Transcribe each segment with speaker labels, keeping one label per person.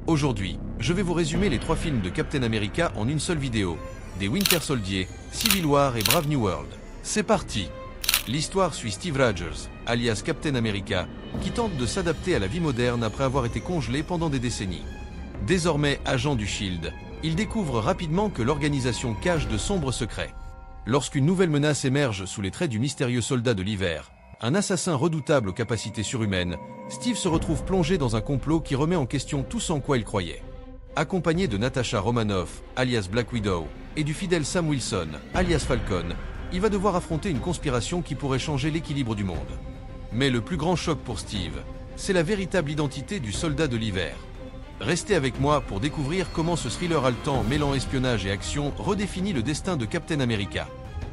Speaker 1: Aujourd'hui, je vais vous résumer les 3 films de Captain America en une seule vidéo. Des Winter Soldier, Civil War et Brave New World. C'est parti! L'histoire suit Steve Rogers, alias Captain America, qui tente de s'adapter à la vie moderne après avoir été congelé pendant des décennies. Désormais agent du Shield, il découvre rapidement que l'organisation cache de sombres secrets. Lorsqu'une nouvelle menace émerge sous les traits du mystérieux soldat de l'hiver, un assassin redoutable aux capacités surhumaines, Steve se retrouve plongé dans un complot qui remet en question tout ce en quoi il croyait. Accompagné de Natasha Romanoff, alias Black Widow, et du fidèle Sam Wilson, alias Falcon, il va devoir affronter une conspiration qui pourrait changer l'équilibre du monde. Mais le plus grand choc pour Steve, c'est la véritable identité du soldat de l'hiver. Restez avec moi pour découvrir comment ce thriller haletant mêlant espionnage et action redéfinit le destin de Captain America.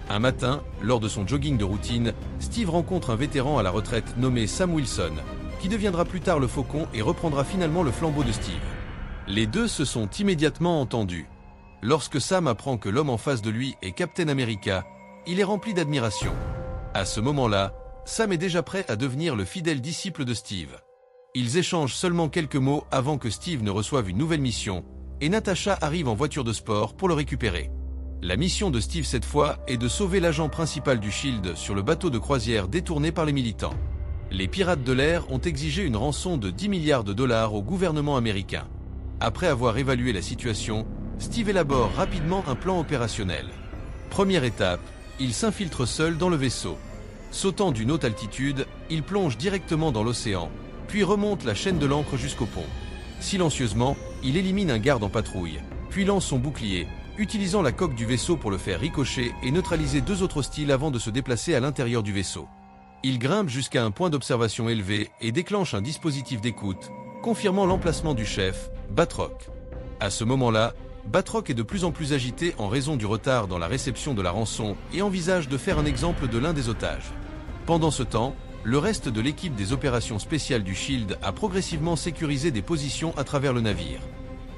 Speaker 1: Un matin, lors de son jogging de routine, Steve rencontre un vétéran à la retraite nommé Sam Wilson, qui deviendra plus tard le Faucon et reprendra finalement le flambeau de Steve. Les deux se sont immédiatement entendus. Lorsque Sam apprend que l'homme en face de lui est Captain America, il est rempli d'admiration. À ce moment-là, Sam est déjà prêt à devenir le fidèle disciple de Steve. Ils échangent seulement quelques mots avant que Steve ne reçoive une nouvelle mission, et Natasha arrive en voiture de sport pour le récupérer. La mission de Steve cette fois est de sauver l'agent principal du Shield sur le bateau de croisière détourné par les militants. Les pirates de l'air ont exigé une rançon de 10 milliards de dollars au gouvernement américain. Après avoir évalué la situation, Steve élabore rapidement un plan opérationnel. Première étape, il s'infiltre seul dans le vaisseau. Sautant d'une haute altitude, il plonge directement dans l'océan, puis remonte la chaîne de l'ancre jusqu'au pont. Silencieusement, il élimine un garde en patrouille, puis lance son bouclier, utilisant la coque du vaisseau pour le faire ricocher et neutraliser 2 autres hostiles avant de se déplacer à l'intérieur du vaisseau. Il grimpe jusqu'à un point d'observation élevé et déclenche un dispositif d'écoute, confirmant l'emplacement du chef, Batroc. À ce moment-là, Batroc est de plus en plus agité en raison du retard dans la réception de la rançon et envisage de faire un exemple de l'un des otages. Pendant ce temps, le reste de l'équipe des opérations spéciales du Shield a progressivement sécurisé des positions à travers le navire.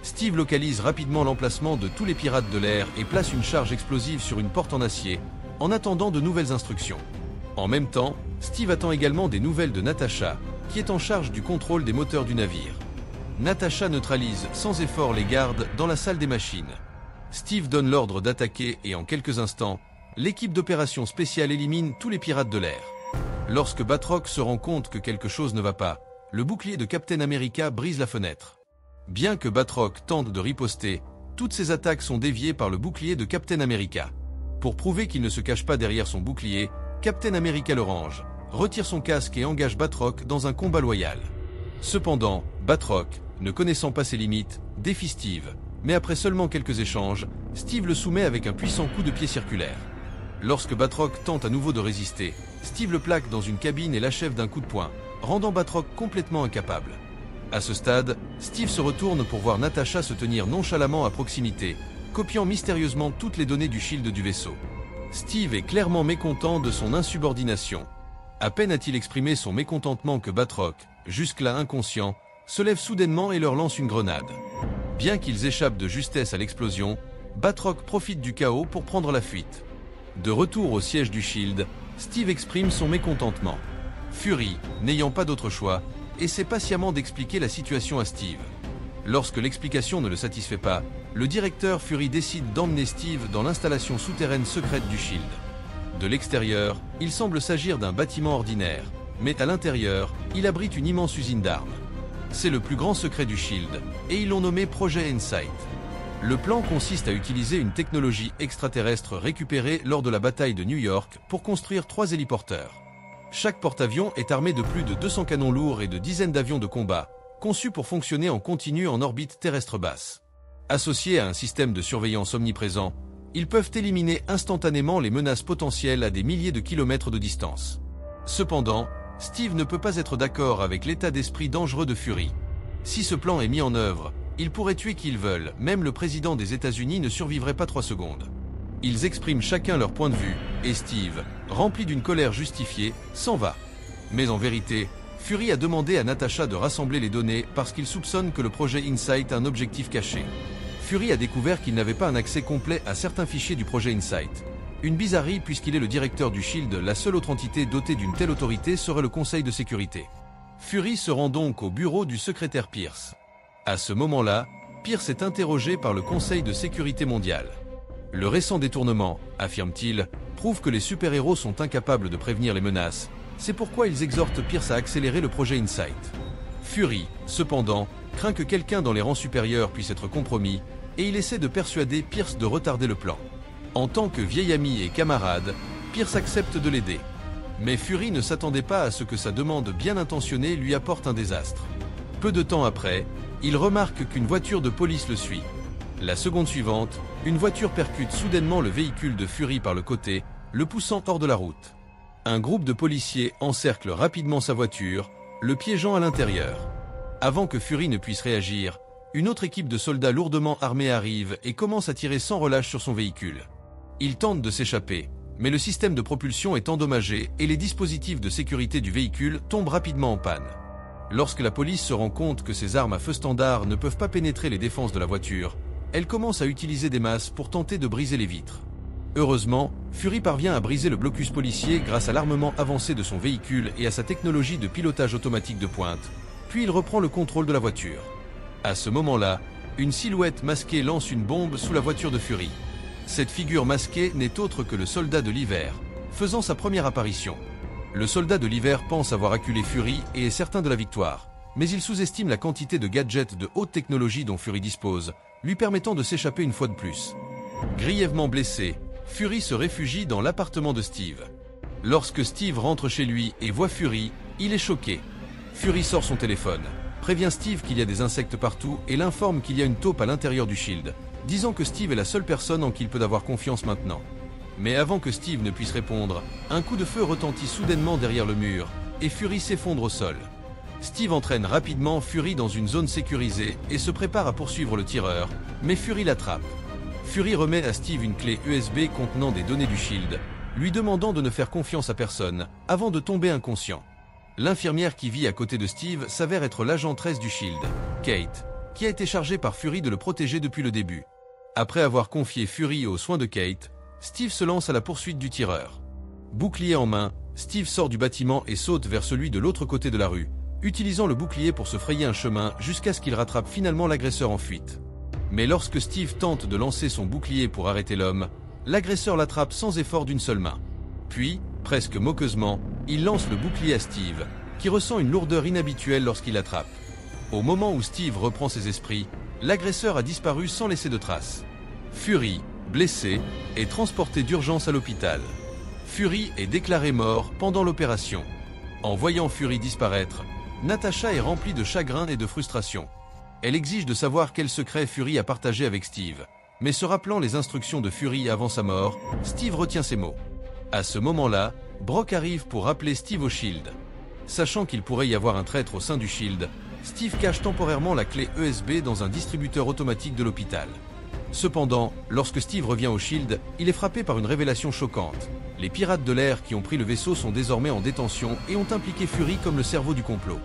Speaker 1: Steve localise rapidement l'emplacement de tous les pirates de l'air et place une charge explosive sur une porte en acier, en attendant de nouvelles instructions. En même temps, Steve attend également des nouvelles de Natasha, qui est en charge du contrôle des moteurs du navire. Natasha neutralise sans effort les gardes dans la salle des machines. Steve donne l'ordre d'attaquer et en quelques instants, l'équipe d'opérations spéciales élimine tous les pirates de l'air. Lorsque Batroc se rend compte que quelque chose ne va pas, le bouclier de Captain America brise la fenêtre. Bien que Batroc tente de riposter, toutes ses attaques sont déviées par le bouclier de Captain America. Pour prouver qu'il ne se cache pas derrière son bouclier, Captain America le range, retire son casque et engage Batroc dans un combat loyal. Cependant, Batroc, ne connaissant pas ses limites, défie Steve, mais après seulement quelques échanges, Steve le soumet avec un puissant coup de pied circulaire. Lorsque Batroc tente à nouveau de résister, Steve le plaque dans une cabine et l'achève d'un coup de poing, rendant Batroc complètement incapable. À ce stade, Steve se retourne pour voir Natasha se tenir nonchalamment à proximité, copiant mystérieusement toutes les données du shield du vaisseau. Steve est clairement mécontent de son insubordination. À peine a-t-il exprimé son mécontentement que Batroc, jusque-là inconscient, se lève soudainement et leur lance une grenade. Bien qu'ils échappent de justesse à l'explosion, Batroc profite du chaos pour prendre la fuite. De retour au siège du Shield, Steve exprime son mécontentement. Fury, n'ayant pas d'autre choix, essaie patiemment d'expliquer la situation à Steve. Lorsque l'explication ne le satisfait pas, le directeur Fury décide d'emmener Steve dans l'installation souterraine secrète du Shield. De l'extérieur, il semble s'agir d'un bâtiment ordinaire, mais à l'intérieur, il abrite une immense usine d'armes. C'est le plus grand secret du Shield, et ils l'ont nommé Projet Insight. Le plan consiste à utiliser une technologie extraterrestre récupérée lors de la bataille de New York pour construire 3 héliporteurs. Chaque porte-avions est armé de plus de 200 canons lourds et de dizaines d'avions de combat, conçus pour fonctionner en continu en orbite terrestre basse. Associés à un système de surveillance omniprésent, ils peuvent éliminer instantanément les menaces potentielles à des milliers de kilomètres de distance. Cependant, Steve ne peut pas être d'accord avec l'état d'esprit dangereux de Fury. Si ce plan est mis en œuvre, ils pourraient tuer qui ils veulent, même le président des États-Unis ne survivrait pas 3 secondes. Ils expriment chacun leur point de vue, et Steve, rempli d'une colère justifiée, s'en va. Mais en vérité, Fury a demandé à Natasha de rassembler les données parce qu'il soupçonne que le projet Insight a un objectif caché. Fury a découvert qu'il n'avait pas un accès complet à certains fichiers du projet Insight. Une bizarrerie puisqu'il est le directeur du Shield, la seule autre entité dotée d'une telle autorité serait le Conseil de sécurité. Fury se rend donc au bureau du secrétaire Pierce. À ce moment-là, Pierce est interrogé par le Conseil de sécurité mondiale. Le récent détournement, affirme-t-il, prouve que les super-héros sont incapables de prévenir les menaces. C'est pourquoi ils exhortent Pierce à accélérer le projet Insight. Fury, cependant, craint que quelqu'un dans les rangs supérieurs puisse être compromis, et il essaie de persuader Pierce de retarder le plan. En tant que vieil ami et camarade, Pierce accepte de l'aider. Mais Fury ne s'attendait pas à ce que sa demande bien intentionnée lui apporte un désastre. Peu de temps après, il remarque qu'une voiture de police le suit. La seconde suivante, une voiture percute soudainement le véhicule de Fury par le côté, le poussant hors de la route. Un groupe de policiers encercle rapidement sa voiture, le piégeant à l'intérieur. Avant que Fury ne puisse réagir, une autre équipe de soldats lourdement armés arrive et commence à tirer sans relâche sur son véhicule. Il tente de s'échapper, mais le système de propulsion est endommagé et les dispositifs de sécurité du véhicule tombent rapidement en panne. Lorsque la police se rend compte que ses armes à feu standard ne peuvent pas pénétrer les défenses de la voiture, elle commence à utiliser des masses pour tenter de briser les vitres. Heureusement, Fury parvient à briser le blocus policier grâce à l'armement avancé de son véhicule et à sa technologie de pilotage automatique de pointe, puis il reprend le contrôle de la voiture. À ce moment-là, une silhouette masquée lance une bombe sous la voiture de Fury. Cette figure masquée n'est autre que le soldat de l'hiver, faisant sa première apparition. Le soldat de l'hiver pense avoir acculé Fury et est certain de la victoire, mais il sous-estime la quantité de gadgets de haute technologie dont Fury dispose, lui permettant de s'échapper une fois de plus. Grièvement blessé, Fury se réfugie dans l'appartement de Steve. Lorsque Steve rentre chez lui et voit Fury, il est choqué. Fury sort son téléphone, prévient Steve qu'il y a des insectes partout et l'informe qu'il y a une taupe à l'intérieur du shield, disant que Steve est la seule personne en qui il peut avoir confiance maintenant. Mais avant que Steve ne puisse répondre, un coup de feu retentit soudainement derrière le mur, et Fury s'effondre au sol. Steve entraîne rapidement Fury dans une zone sécurisée et se prépare à poursuivre le tireur, mais Fury l'attrape. Fury remet à Steve une clé USB contenant des données du Shield, lui demandant de ne faire confiance à personne, avant de tomber inconscient. L'infirmière qui vit à côté de Steve s'avère être l'agent 13 du Shield, Kate, qui a été chargée par Fury de le protéger depuis le début. Après avoir confié Fury aux soins de Kate, Steve se lance à la poursuite du tireur. Bouclier en main, Steve sort du bâtiment et saute vers celui de l'autre côté de la rue, utilisant le bouclier pour se frayer un chemin jusqu'à ce qu'il rattrape finalement l'agresseur en fuite. Mais lorsque Steve tente de lancer son bouclier pour arrêter l'homme, l'agresseur l'attrape sans effort d'une seule main. Puis, presque moqueusement, il lance le bouclier à Steve, qui ressent une lourdeur inhabituelle lorsqu'il l'attrape. Au moment où Steve reprend ses esprits, l'agresseur a disparu sans laisser de traces. Fury, blessé, est transporté d'urgence à l'hôpital. Fury est déclaré mort pendant l'opération. En voyant Fury disparaître, Natasha est remplie de chagrin et de frustration. Elle exige de savoir quel secret Fury a partagé avec Steve. Mais se rappelant les instructions de Fury avant sa mort, Steve retient ses mots. À ce moment-là, Brock arrive pour rappeler Steve au Shield. Sachant qu'il pourrait y avoir un traître au sein du Shield, Steve cache temporairement la clé USB dans un distributeur automatique de l'hôpital. Cependant, lorsque Steve revient au Shield, il est frappé par une révélation choquante. Les pirates de l'air qui ont pris le vaisseau sont désormais en détention et ont impliqué Fury comme le cerveau du complot.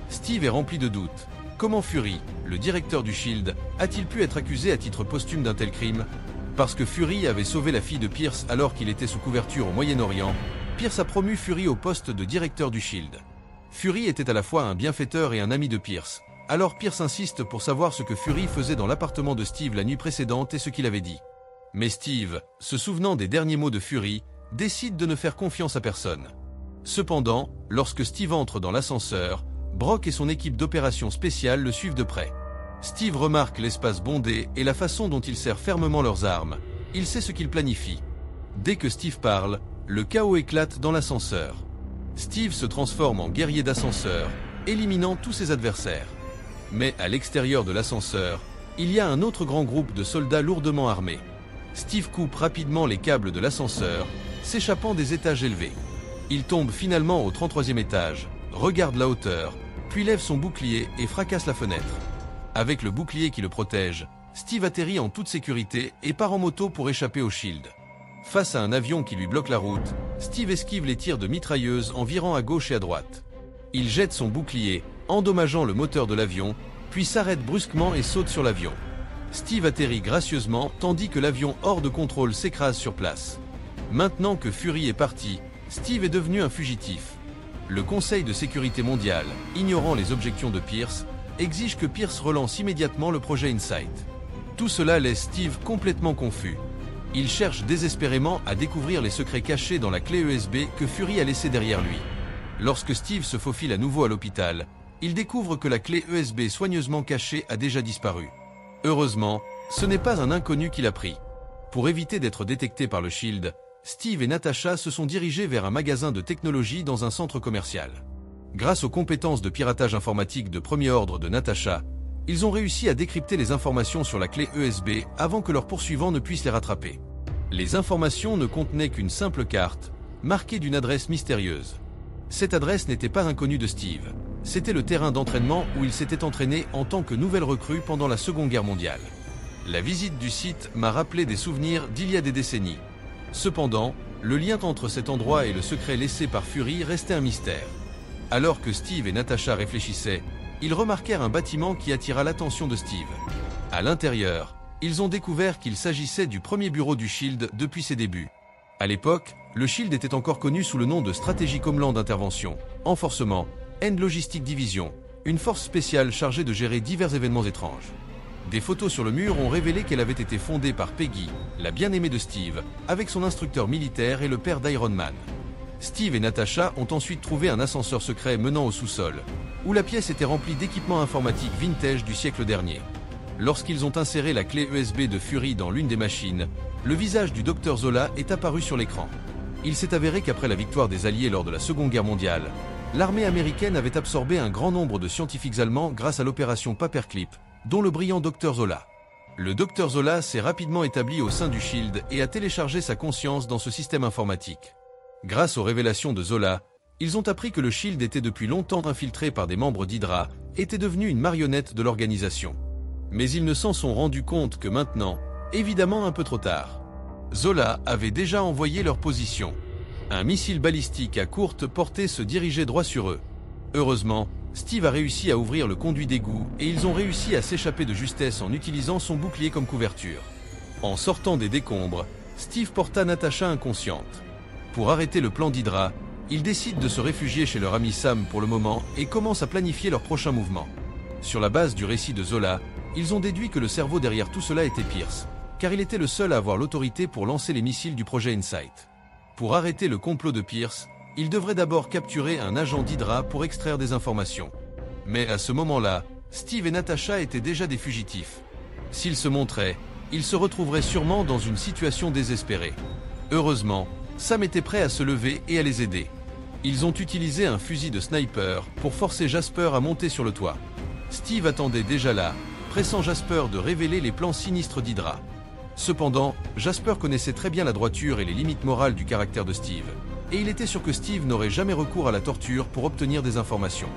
Speaker 1: Steve est rempli de doutes. Comment Fury, le directeur du Shield, a-t-il pu être accusé à titre posthume d'un tel crime? Parce que Fury avait sauvé la fille de Pierce alors qu'il était sous couverture au Moyen-Orient, Pierce a promu Fury au poste de directeur du Shield. Fury était à la fois un bienfaiteur et un ami de Pierce. Alors Pierce insiste pour savoir ce que Fury faisait dans l'appartement de Steve la nuit précédente et ce qu'il avait dit. Mais Steve, se souvenant des derniers mots de Fury, décide de ne faire confiance à personne. Cependant, lorsque Steve entre dans l'ascenseur, Brock et son équipe d'opérations spéciales le suivent de près. Steve remarque l'espace bondé et la façon dont ils serrent fermement leurs armes. Il sait ce qu'ils planifient. Dès que Steve parle, le chaos éclate dans l'ascenseur. Steve se transforme en guerrier d'ascenseur, éliminant tous ses adversaires. Mais à l'extérieur de l'ascenseur, il y a un autre grand groupe de soldats lourdement armés. Steve coupe rapidement les câbles de l'ascenseur, s'échappant des étages élevés. Il tombe finalement au 33e étage, regarde la hauteur, puis lève son bouclier et fracasse la fenêtre. Avec le bouclier qui le protège, Steve atterrit en toute sécurité et part en moto pour échapper au Shield. Face à un avion qui lui bloque la route, Steve esquive les tirs de mitrailleuse en virant à gauche et à droite. Il jette son bouclier, endommageant le moteur de l'avion, puis s'arrête brusquement et saute sur l'avion. Steve atterrit gracieusement tandis que l'avion hors de contrôle s'écrase sur place. Maintenant que Fury est parti, Steve est devenu un fugitif. Le Conseil de sécurité mondiale, ignorant les objections de Pierce, exige que Pierce relance immédiatement le projet Insight. Tout cela laisse Steve complètement confus. Il cherche désespérément à découvrir les secrets cachés dans la clé USB que Fury a laissée derrière lui. Lorsque Steve se faufile à nouveau à l'hôpital, il découvre que la clé USB soigneusement cachée a déjà disparu. Heureusement, ce n'est pas un inconnu qui l'a pris. Pour éviter d'être détecté par le Shield, Steve et Natasha se sont dirigés vers un magasin de technologie dans un centre commercial. Grâce aux compétences de piratage informatique de premier ordre de Natasha, ils ont réussi à décrypter les informations sur la clé USB avant que leurs poursuivants ne puissent les rattraper. Les informations ne contenaient qu'une simple carte, marquée d'une adresse mystérieuse. Cette adresse n'était pas inconnue de Steve. C'était le terrain d'entraînement où il s'était entraîné en tant que nouvelle recrue pendant la Seconde Guerre mondiale. La visite du site m'a rappelé des souvenirs d'il y a des décennies. Cependant, le lien entre cet endroit et le secret laissé par Fury restait un mystère. Alors que Steve et Natasha réfléchissaient, ils remarquèrent un bâtiment qui attira l'attention de Steve. À l'intérieur, ils ont découvert qu'il s'agissait du premier bureau du Shield depuis ses débuts. À l'époque, le Shield était encore connu sous le nom de Strategic Homeland Intervention, Enforcement, and Logistic Division, une force spéciale chargée de gérer divers événements étranges. Des photos sur le mur ont révélé qu'elle avait été fondée par Peggy, la bien-aimée de Steve, avec son instructeur militaire et le père d'Iron Man. Steve et Natasha ont ensuite trouvé un ascenseur secret menant au sous-sol, où la pièce était remplie d'équipements informatiques vintage du siècle dernier. Lorsqu'ils ont inséré la clé USB de Fury dans l'une des machines, le visage du Dr Zola est apparu sur l'écran. Il s'est avéré qu'après la victoire des Alliés lors de la Seconde Guerre mondiale, l'armée américaine avait absorbé un grand nombre de scientifiques allemands grâce à l'opération Paperclip, dont le brillant Dr Zola. Le Dr Zola s'est rapidement établi au sein du Shield et a téléchargé sa conscience dans ce système informatique. Grâce aux révélations de Zola, ils ont appris que le Shield était depuis longtemps infiltré par des membres d'Hydra, était devenu une marionnette de l'organisation. Mais ils ne s'en sont rendus compte que maintenant, évidemment un peu trop tard. Zola avait déjà envoyé leur position. Un missile balistique à courte portée se dirigeait droit sur eux. Heureusement, Steve a réussi à ouvrir le conduit d'égout et ils ont réussi à s'échapper de justesse en utilisant son bouclier comme couverture. En sortant des décombres, Steve porta Natasha inconsciente. Pour arrêter le plan d'Hydra, ils décident de se réfugier chez leur ami Sam pour le moment et commencent à planifier leur prochain mouvement. Sur la base du récit de Zola, ils ont déduit que le cerveau derrière tout cela était Pierce, car il était le seul à avoir l'autorité pour lancer les missiles du projet Insight. Pour arrêter le complot de Pierce, ils devraient d'abord capturer un agent d'Hydra pour extraire des informations. Mais à ce moment-là, Steve et Natasha étaient déjà des fugitifs. S'ils se montraient, ils se retrouveraient sûrement dans une situation désespérée. Heureusement, Sam était prêt à se lever et à les aider. Ils ont utilisé un fusil de sniper pour forcer Jasper à monter sur le toit. Steve attendait déjà là, pressant Jasper de révéler les plans sinistres d'Hydra. Cependant, Jasper connaissait très bien la droiture et les limites morales du caractère de Steve, et il était sûr que Steve n'aurait jamais recours à la torture pour obtenir des informations.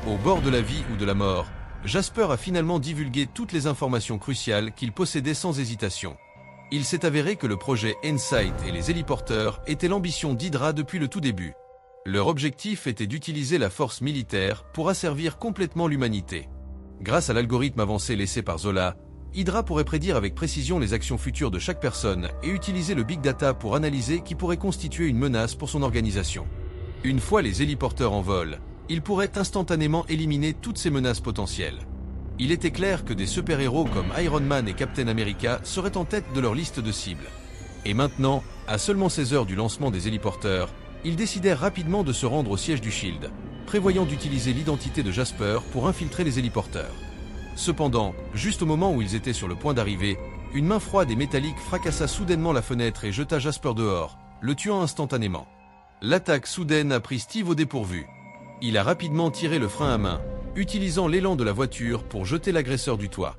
Speaker 1: Au bord de la vie ou de la mort, Jasper a finalement divulgué toutes les informations cruciales qu'il possédait sans hésitation. Il s'est avéré que le projet Insight et les héliporteurs étaient l'ambition d'Hydra depuis le tout début. Leur objectif était d'utiliser la force militaire pour asservir complètement l'humanité. Grâce à l'algorithme avancé laissé par Zola, Hydra pourrait prédire avec précision les actions futures de chaque personne et utiliser le big data pour analyser qui pourrait constituer une menace pour son organisation. Une fois les héliporteurs en vol, ils pourraient instantanément éliminer toutes ces menaces potentielles. Il était clair que des super-héros comme Iron Man et Captain America seraient en tête de leur liste de cibles. Et maintenant, à seulement 16 heures du lancement des héliporteurs, ils décidèrent rapidement de se rendre au siège du Shield, prévoyant d'utiliser l'identité de Jasper pour infiltrer les héliporteurs. Cependant, juste au moment où ils étaient sur le point d'arriver, une main froide et métallique fracassa soudainement la fenêtre et jeta Jasper dehors, le tuant instantanément. L'attaque soudaine a pris Steve au dépourvu. Il a rapidement tiré le frein à main, utilisant l'élan de la voiture pour jeter l'agresseur du toit.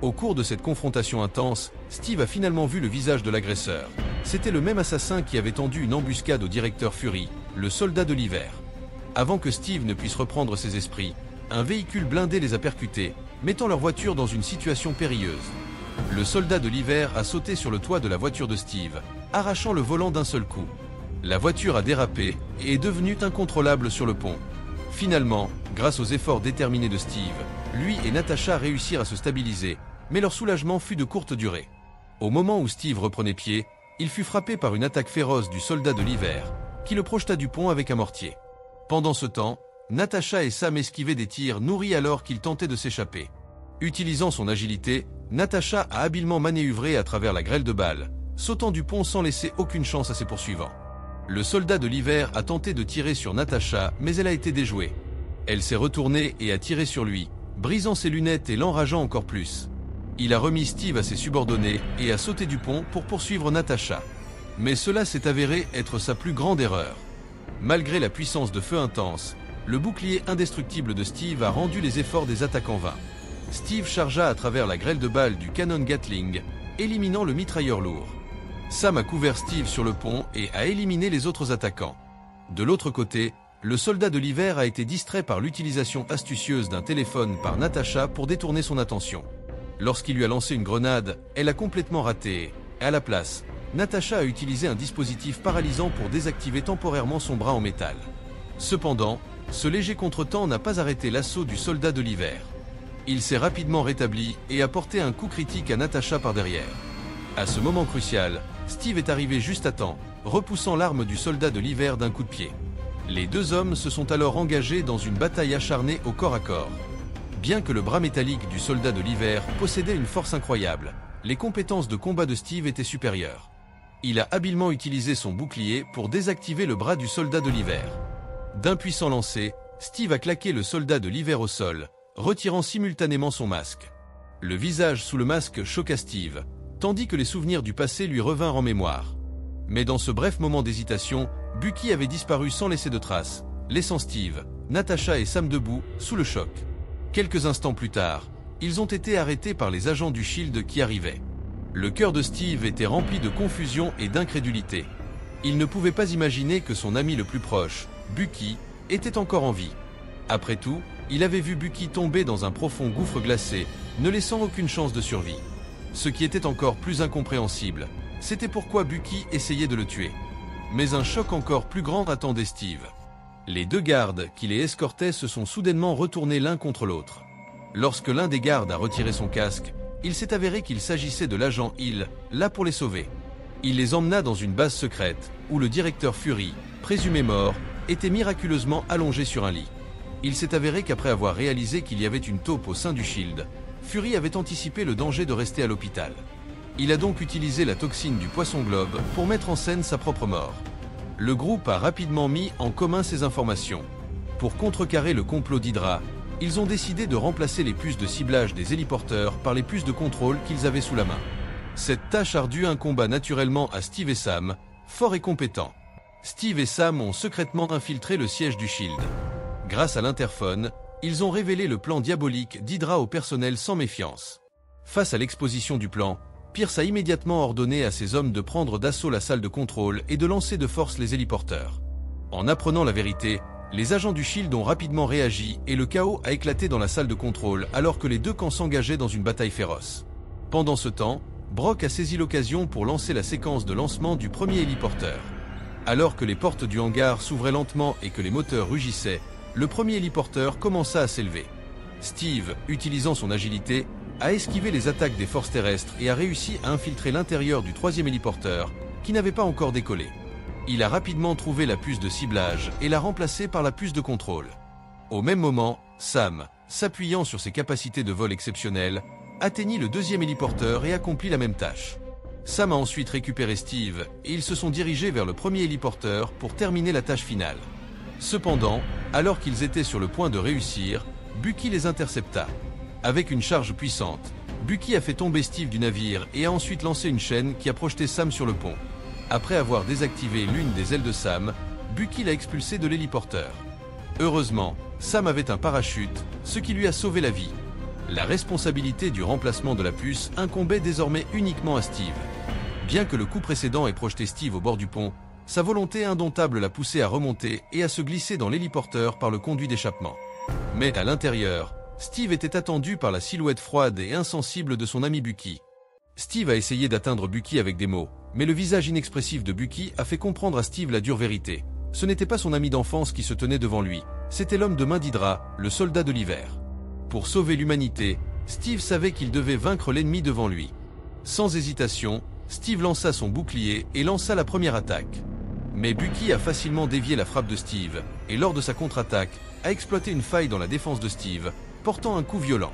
Speaker 1: Au cours de cette confrontation intense, Steve a finalement vu le visage de l'agresseur. C'était le même assassin qui avait tendu une embuscade au directeur Fury, le soldat de l'hiver. Avant que Steve ne puisse reprendre ses esprits, un véhicule blindé les a percutés, mettant leur voiture dans une situation périlleuse. Le soldat de l'hiver a sauté sur le toit de la voiture de Steve, arrachant le volant d'un seul coup. La voiture a dérapé et est devenue incontrôlable sur le pont. Finalement, grâce aux efforts déterminés de Steve, lui et Natasha réussirent à se stabiliser, mais leur soulagement fut de courte durée. Au moment où Steve reprenait pied, il fut frappé par une attaque féroce du soldat de l'hiver, qui le projeta du pont avec un mortier. Pendant ce temps, Natasha et Sam esquivaient des tirs nourris alors qu'ils tentaient de s'échapper. Utilisant son agilité, Natasha a habilement manœuvré à travers la grêle de balles, sautant du pont sans laisser aucune chance à ses poursuivants. Le soldat de l'hiver a tenté de tirer sur Natasha, mais elle a été déjouée. Elle s'est retournée et a tiré sur lui, brisant ses lunettes et l'enrageant encore plus. Il a remis Steve à ses subordonnés et a sauté du pont pour poursuivre Natasha. Mais cela s'est avéré être sa plus grande erreur. Malgré la puissance de feu intense, le bouclier indestructible de Steve a rendu les efforts des attaquants vains. Steve chargea à travers la grêle de balles du canon Gatling, éliminant le mitrailleur lourd. Sam a couvert Steve sur le pont et a éliminé les autres attaquants. De l'autre côté, le soldat de l'hiver a été distrait par l'utilisation astucieuse d'un téléphone par Natasha pour détourner son attention. Lorsqu'il lui a lancé une grenade, elle a complètement raté et, à la place, Natasha a utilisé un dispositif paralysant pour désactiver temporairement son bras en métal. Cependant, ce léger contretemps n'a pas arrêté l'assaut du soldat de l'hiver. Il s'est rapidement rétabli et a porté un coup critique à Natasha par derrière. À ce moment crucial, Steve est arrivé juste à temps, repoussant l'arme du soldat de l'hiver d'un coup de pied. Les deux hommes se sont alors engagés dans une bataille acharnée au corps à corps. Bien que le bras métallique du soldat de l'hiver possédait une force incroyable, les compétences de combat de Steve étaient supérieures. Il a habilement utilisé son bouclier pour désactiver le bras du soldat de l'hiver. D'un puissant lancer, Steve a claqué le soldat de l'hiver au sol, retirant simultanément son masque. Le visage sous le masque choqua Steve, tandis que les souvenirs du passé lui revinrent en mémoire. Mais dans ce bref moment d'hésitation, Bucky avait disparu sans laisser de traces, laissant Steve, Natasha et Sam debout, sous le choc. Quelques instants plus tard, ils ont été arrêtés par les agents du Shield qui arrivaient. Le cœur de Steve était rempli de confusion et d'incrédulité. Il ne pouvait pas imaginer que son ami le plus proche, Bucky, était encore en vie. Après tout, il avait vu Bucky tomber dans un profond gouffre glacé, ne laissant aucune chance de survie. Ce qui était encore plus incompréhensible, c'était pourquoi Bucky essayait de le tuer. Mais un choc encore plus grand attendait Steve. Les deux gardes qui les escortaient se sont soudainement retournés l'un contre l'autre. Lorsque l'un des gardes a retiré son casque, il s'est avéré qu'il s'agissait de l'agent Hill, là pour les sauver. Il les emmena dans une base secrète, où le directeur Fury, présumé mort, était miraculeusement allongé sur un lit. Il s'est avéré qu'après avoir réalisé qu'il y avait une taupe au sein du Shield, Fury avait anticipé le danger de rester à l'hôpital. Il a donc utilisé la toxine du poisson-globe pour mettre en scène sa propre mort. Le groupe a rapidement mis en commun ces informations. Pour contrecarrer le complot d'Hydra, ils ont décidé de remplacer les puces de ciblage des héliporteurs par les puces de contrôle qu'ils avaient sous la main. Cette tâche ardue incomba naturellement à Steve et Sam, forts et compétents. Steve et Sam ont secrètement infiltré le siège du Shield. Grâce à l'interphone, ils ont révélé le plan diabolique d'Hydra au personnel sans méfiance. Face à l'exposition du plan, Pierce a immédiatement ordonné à ses hommes de prendre d'assaut la salle de contrôle et de lancer de force les héliporteurs. En apprenant la vérité, les agents du Shield ont rapidement réagi et le chaos a éclaté dans la salle de contrôle alors que les deux camps s'engageaient dans une bataille féroce. Pendant ce temps, Brock a saisi l'occasion pour lancer la séquence de lancement du premier héliporteur. Alors que les portes du hangar s'ouvraient lentement et que les moteurs rugissaient, le premier héliporteur commença à s'élever. Steve, utilisant son agilité, a esquivé les attaques des forces terrestres et a réussi à infiltrer l'intérieur du troisième héliporteur, qui n'avait pas encore décollé. Il a rapidement trouvé la puce de ciblage et l'a remplacée par la puce de contrôle. Au même moment, Sam, s'appuyant sur ses capacités de vol exceptionnelles, atteignit le deuxième héliporteur et accomplit la même tâche. Sam a ensuite récupéré Steve et ils se sont dirigés vers le premier héliporteur pour terminer la tâche finale. Cependant, alors qu'ils étaient sur le point de réussir, Bucky les intercepta. Avec une charge puissante, Bucky a fait tomber Steve du navire et a ensuite lancé une chaîne qui a projeté Sam sur le pont. Après avoir désactivé l'une des ailes de Sam, Bucky l'a expulsé de l'héliporteur. Heureusement, Sam avait un parachute, ce qui lui a sauvé la vie. La responsabilité du remplacement de la puce incombait désormais uniquement à Steve. Bien que le coup précédent ait projeté Steve au bord du pont, sa volonté indomptable l'a poussé à remonter et à se glisser dans l'héliporteur par le conduit d'échappement. Mais à l'intérieur, Steve était attendu par la silhouette froide et insensible de son ami Bucky. Steve a essayé d'atteindre Bucky avec des mots, mais le visage inexpressif de Bucky a fait comprendre à Steve la dure vérité. Ce n'était pas son ami d'enfance qui se tenait devant lui, c'était l'homme de main d'Hydra, le soldat de l'hiver. Pour sauver l'humanité, Steve savait qu'il devait vaincre l'ennemi devant lui. Sans hésitation, Steve lança son bouclier et lança la première attaque. Mais Bucky a facilement dévié la frappe de Steve, et lors de sa contre-attaque, a exploité une faille dans la défense de Steve, portant un coup violent.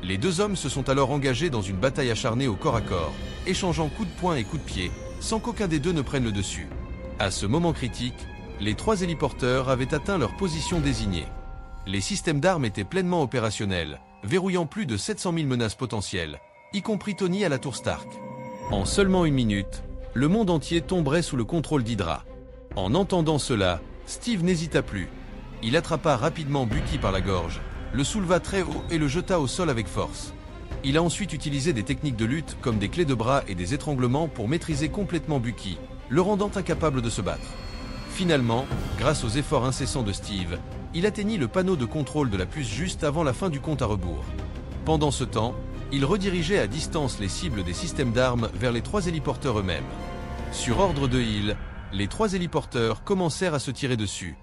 Speaker 1: Les deux hommes se sont alors engagés dans une bataille acharnée au corps à corps, échangeant coups de poing et coups de pied, sans qu'aucun des deux ne prenne le dessus. À ce moment critique, les trois héliporteurs avaient atteint leur position désignée. Les systèmes d'armes étaient pleinement opérationnels, verrouillant plus de 700 000 menaces potentielles, y compris Tony à la tour Stark. En seulement une minute, le monde entier tomberait sous le contrôle d'Hydra. En entendant cela, Steve n'hésita plus. Il attrapa rapidement Bucky par la gorge, le souleva très haut et le jeta au sol avec force. Il a ensuite utilisé des techniques de lutte comme des clés de bras et des étranglements pour maîtriser complètement Bucky, le rendant incapable de se battre. Finalement, grâce aux efforts incessants de Steve, il atteignit le panneau de contrôle de la puce juste avant la fin du compte à rebours. Pendant ce temps, il redirigeait à distance les cibles des systèmes d'armes vers les trois héliporteurs eux-mêmes. Sur ordre de Hill, les trois héliporteurs commencèrent à se tirer dessus.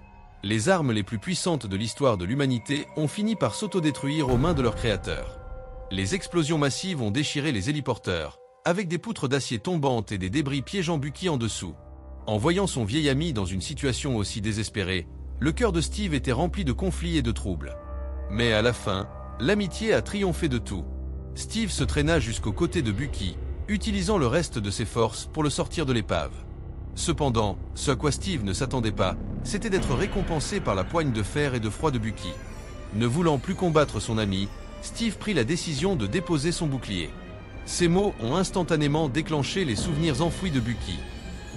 Speaker 1: Les armes les plus puissantes de l'histoire de l'humanité ont fini par s'autodétruire aux mains de leurs créateurs. Les explosions massives ont déchiré les héliporteurs, avec des poutres d'acier tombantes et des débris piégeant Bucky en dessous. En voyant son vieil ami dans une situation aussi désespérée, le cœur de Steve était rempli de conflits et de troubles. Mais à la fin, l'amitié a triomphé de tout. Steve se traîna jusqu'aux côtés de Bucky, utilisant le reste de ses forces pour le sortir de l'épave. Cependant, ce à quoi Steve ne s'attendait pas, c'était d'être récompensé par la poigne de fer et de froid de Bucky. Ne voulant plus combattre son ami, Steve prit la décision de déposer son bouclier. Ces mots ont instantanément déclenché les souvenirs enfouis de Bucky.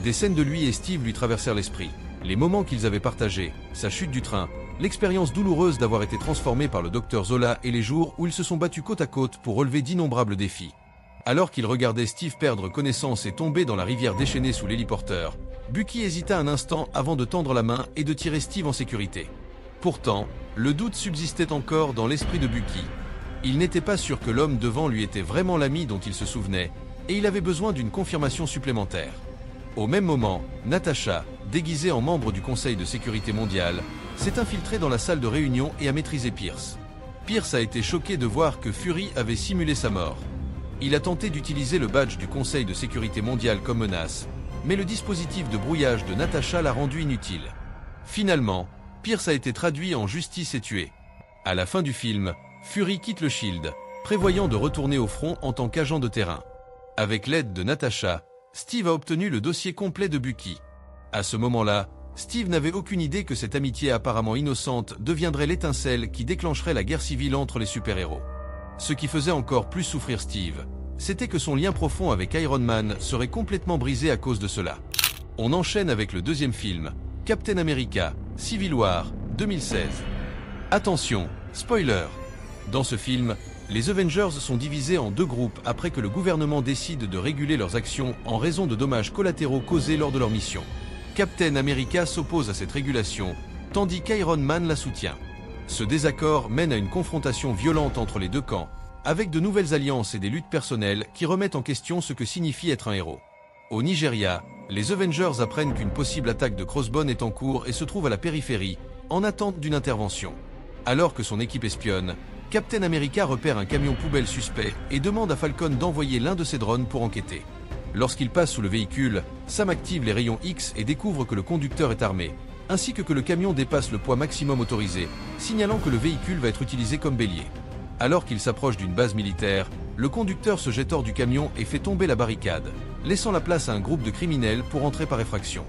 Speaker 1: Des scènes de lui et Steve lui traversèrent l'esprit. Les moments qu'ils avaient partagés, sa chute du train, l'expérience douloureuse d'avoir été transformé par le docteur Zola et les jours où ils se sont battus côte à côte pour relever d'innombrables défis. Alors qu'il regardait Steve perdre connaissance et tomber dans la rivière déchaînée sous l'héliporteur, Bucky hésita un instant avant de tendre la main et de tirer Steve en sécurité. Pourtant, le doute subsistait encore dans l'esprit de Bucky. Il n'était pas sûr que l'homme devant lui était vraiment l'ami dont il se souvenait, et il avait besoin d'une confirmation supplémentaire. Au même moment, Natasha, déguisée en membre du Conseil de sécurité mondiale, s'est infiltrée dans la salle de réunion et a maîtrisé Pierce. Pierce a été choqué de voir que Fury avait simulé sa mort. Il a tenté d'utiliser le badge du Conseil de sécurité mondiale comme menace, mais le dispositif de brouillage de Natasha l'a rendu inutile. Finalement, Pierce a été traduit en justice et tué. À la fin du film, Fury quitte le Shield, prévoyant de retourner au front en tant qu'agent de terrain. Avec l'aide de Natasha, Steve a obtenu le dossier complet de Bucky. À ce moment-là, Steve n'avait aucune idée que cette amitié apparemment innocente deviendrait l'étincelle qui déclencherait la guerre civile entre les super-héros. Ce qui faisait encore plus souffrir Steve, c'était que son lien profond avec Iron Man serait complètement brisé à cause de cela. On enchaîne avec le deuxième film, Captain America, Civil War, 2016. Attention, spoiler! Dans ce film, les Avengers sont divisés en deux groupes après que le gouvernement décide de réguler leurs actions en raison de dommages collatéraux causés lors de leur mission. Captain America s'oppose à cette régulation, tandis qu'Iron Man la soutient. Ce désaccord mène à une confrontation violente entre les deux camps, avec de nouvelles alliances et des luttes personnelles qui remettent en question ce que signifie être un héros. Au Nigeria, les Avengers apprennent qu'une possible attaque de Crossbone est en cours et se trouve à la périphérie, en attente d'une intervention. Alors que son équipe espionne, Captain America repère un camion poubelle suspect et demande à Falcon d'envoyer l'un de ses drones pour enquêter. Lorsqu'il passe sous le véhicule, Sam active les rayons X et découvre que le conducteur est armé, ainsi que le camion dépasse le poids maximum autorisé, signalant que le véhicule va être utilisé comme bélier. Alors qu'il s'approche d'une base militaire, le conducteur se jette hors du camion et fait tomber la barricade, laissant la place à un groupe de criminels pour entrer par effraction.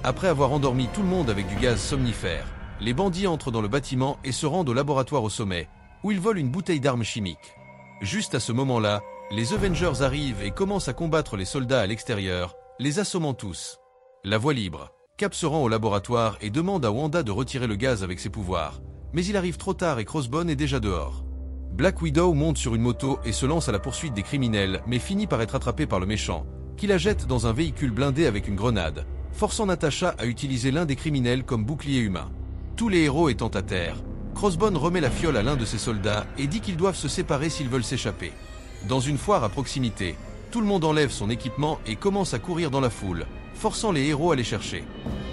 Speaker 1: Après avoir endormi tout le monde avec du gaz somnifère, les bandits entrent dans le bâtiment et se rendent au laboratoire au sommet, où ils volent une bouteille d'armes chimiques. Juste à ce moment-là, les Avengers arrivent et commencent à combattre les soldats à l'extérieur, les assommant tous. La voie libre, Cap se rend au laboratoire et demande à Wanda de retirer le gaz avec ses pouvoirs, mais il arrive trop tard et Crossbone est déjà dehors. Black Widow monte sur une moto et se lance à la poursuite des criminels, mais finit par être attrapée par le méchant, qui la jette dans un véhicule blindé avec une grenade, forçant Natasha à utiliser l'un des criminels comme bouclier humain. Tous les héros étant à terre, Crossbone remet la fiole à l'un de ses soldats et dit qu'ils doivent se séparer s'ils veulent s'échapper. Dans une foire à proximité, tout le monde enlève son équipement et commence à courir dans la foule, forçant les héros à les chercher.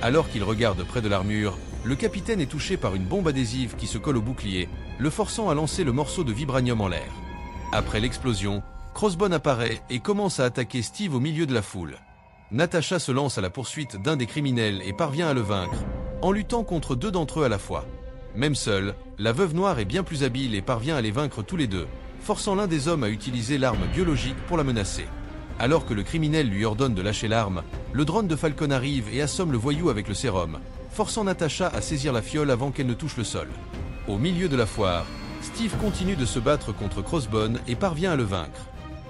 Speaker 1: Alors qu'ils regardent près de l'armure, le capitaine est touché par une bombe adhésive qui se colle au bouclier, le forçant à lancer le morceau de vibranium en l'air. Après l'explosion, Crossbone apparaît et commence à attaquer Steve au milieu de la foule. Natasha se lance à la poursuite d'un des criminels et parvient à le vaincre, en luttant contre deux d'entre eux à la fois. Même seule, la veuve noire est bien plus habile et parvient à les vaincre tous les deux, forçant l'un des hommes à utiliser l'arme biologique pour la menacer. Alors que le criminel lui ordonne de lâcher l'arme, le drone de Falcon arrive et assomme le voyou avec le sérum, forçant Natasha à saisir la fiole avant qu'elle ne touche le sol. Au milieu de la foire, Steve continue de se battre contre Crossbone et parvient à le vaincre.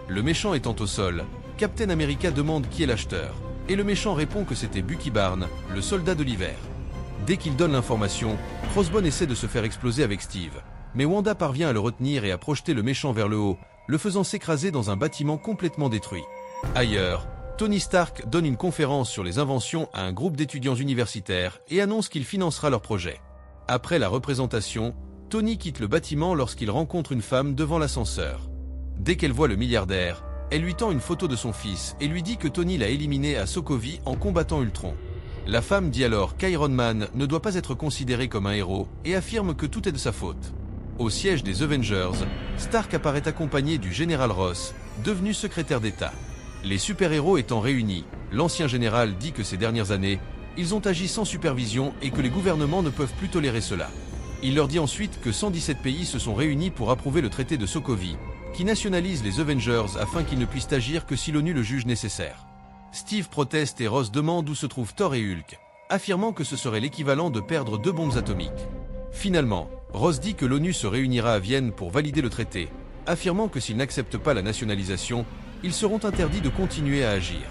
Speaker 1: Le méchant étant au sol, Captain America demande qui est l'acheteur, et le méchant répond que c'était Bucky Barnes, le soldat de l'hiver. Dès qu'il donne l'information, Crossbone essaie de se faire exploser avec Steve, mais Wanda parvient à le retenir et à projeter le méchant vers le haut, le faisant s'écraser dans un bâtiment complètement détruit. Ailleurs, Tony Stark donne une conférence sur les inventions à un groupe d'étudiants universitaires et annonce qu'il financera leur projet. Après la représentation, Tony quitte le bâtiment lorsqu'il rencontre une femme devant l'ascenseur. Dès qu'elle voit le milliardaire, elle lui tend une photo de son fils et lui dit que Tony l'a éliminé à Sokovie en combattant Ultron. La femme dit alors qu'Iron Man ne doit pas être considéré comme un héros et affirme que tout est de sa faute. Au siège des Avengers, Stark apparaît accompagné du général Ross, devenu secrétaire d'État. Les super-héros étant réunis, l'ancien général dit que ces dernières années, ils ont agi sans supervision et que les gouvernements ne peuvent plus tolérer cela. Il leur dit ensuite que 117 pays se sont réunis pour approuver le traité de Sokovie, qui nationalise les Avengers afin qu'ils ne puissent agir que si l'ONU le juge nécessaire. Steve proteste et Ross demande où se trouvent Thor et Hulk, affirmant que ce serait l'équivalent de perdre 2 bombes atomiques. Finalement, Ross dit que l'ONU se réunira à Vienne pour valider le traité, affirmant que s'ils n'acceptent pas la nationalisation, ils seront interdits de continuer à agir.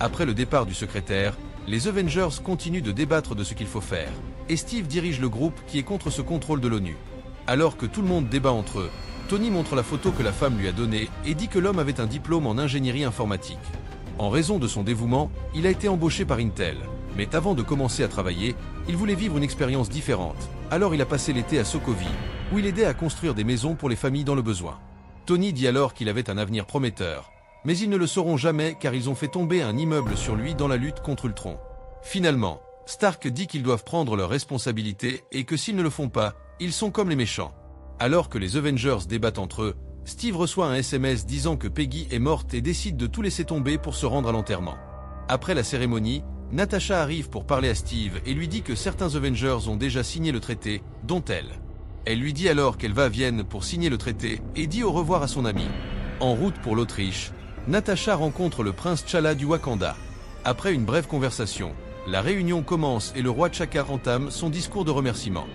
Speaker 1: Après le départ du secrétaire, les Avengers continuent de débattre de ce qu'il faut faire, et Steve dirige le groupe qui est contre ce contrôle de l'ONU. Alors que tout le monde débat entre eux, Tony montre la photo que la femme lui a donnée et dit que l'homme avait un diplôme en ingénierie informatique. En raison de son dévouement, il a été embauché par Intel, mais avant de commencer à travailler, il voulait vivre une expérience différente. Alors il a passé l'été à Sokovie, où il aidait à construire des maisons pour les familles dans le besoin. Tony dit alors qu'il avait un avenir prometteur, mais ils ne le sauront jamais car ils ont fait tomber un immeuble sur lui dans la lutte contre Ultron. Finalement, Stark dit qu'ils doivent prendre leurs responsabilités et que s'ils ne le font pas, ils sont comme les méchants. Alors que les Avengers débattent entre eux, Steve reçoit un SMS disant que Peggy est morte et décide de tout laisser tomber pour se rendre à l'enterrement. Après la cérémonie, Natasha arrive pour parler à Steve et lui dit que certains Avengers ont déjà signé le traité, dont elle. Elle lui dit alors qu'elle va à Vienne pour signer le traité et dit au revoir à son ami. En route pour l'Autriche, Natasha rencontre le prince T'Challa du Wakanda. Après une brève conversation, la réunion commence et le roi T'Chaka entame son discours de remerciement.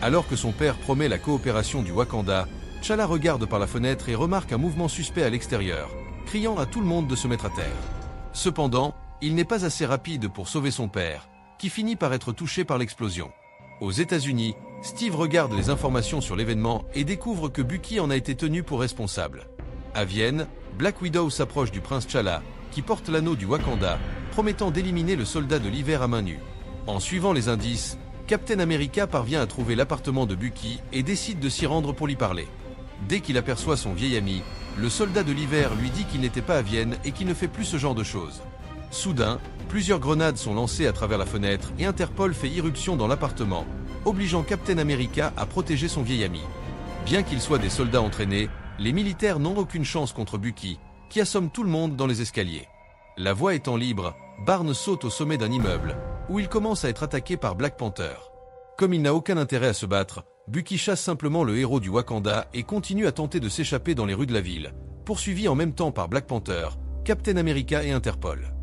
Speaker 1: Alors que son père promet la coopération du Wakanda, T'Challa regarde par la fenêtre et remarque un mouvement suspect à l'extérieur, criant à tout le monde de se mettre à terre. Cependant, il n'est pas assez rapide pour sauver son père, qui finit par être touché par l'explosion. Aux États-Unis, Steve regarde les informations sur l'événement et découvre que Bucky en a été tenu pour responsable. À Vienne, Black Widow s'approche du prince T'Challa, qui porte l'anneau du Wakanda, promettant d'éliminer le soldat de l'hiver à main nue. En suivant les indices, Captain America parvient à trouver l'appartement de Bucky et décide de s'y rendre pour lui parler. Dès qu'il aperçoit son vieil ami, le soldat de l'hiver lui dit qu'il n'était pas à Vienne et qu'il ne fait plus ce genre de choses. Soudain, plusieurs grenades sont lancées à travers la fenêtre et Interpol fait irruption dans l'appartement, obligeant Captain America à protéger son vieil ami. Bien qu'ils soient des soldats entraînés, les militaires n'ont aucune chance contre Bucky, qui assomme tout le monde dans les escaliers. La voie étant libre, Barnes saute au sommet d'un immeuble, où il commence à être attaqué par Black Panther. Comme il n'a aucun intérêt à se battre, Bucky chasse simplement le héros du Wakanda et continue à tenter de s'échapper dans les rues de la ville, poursuivi en même temps par Black Panther, Captain America et Interpol.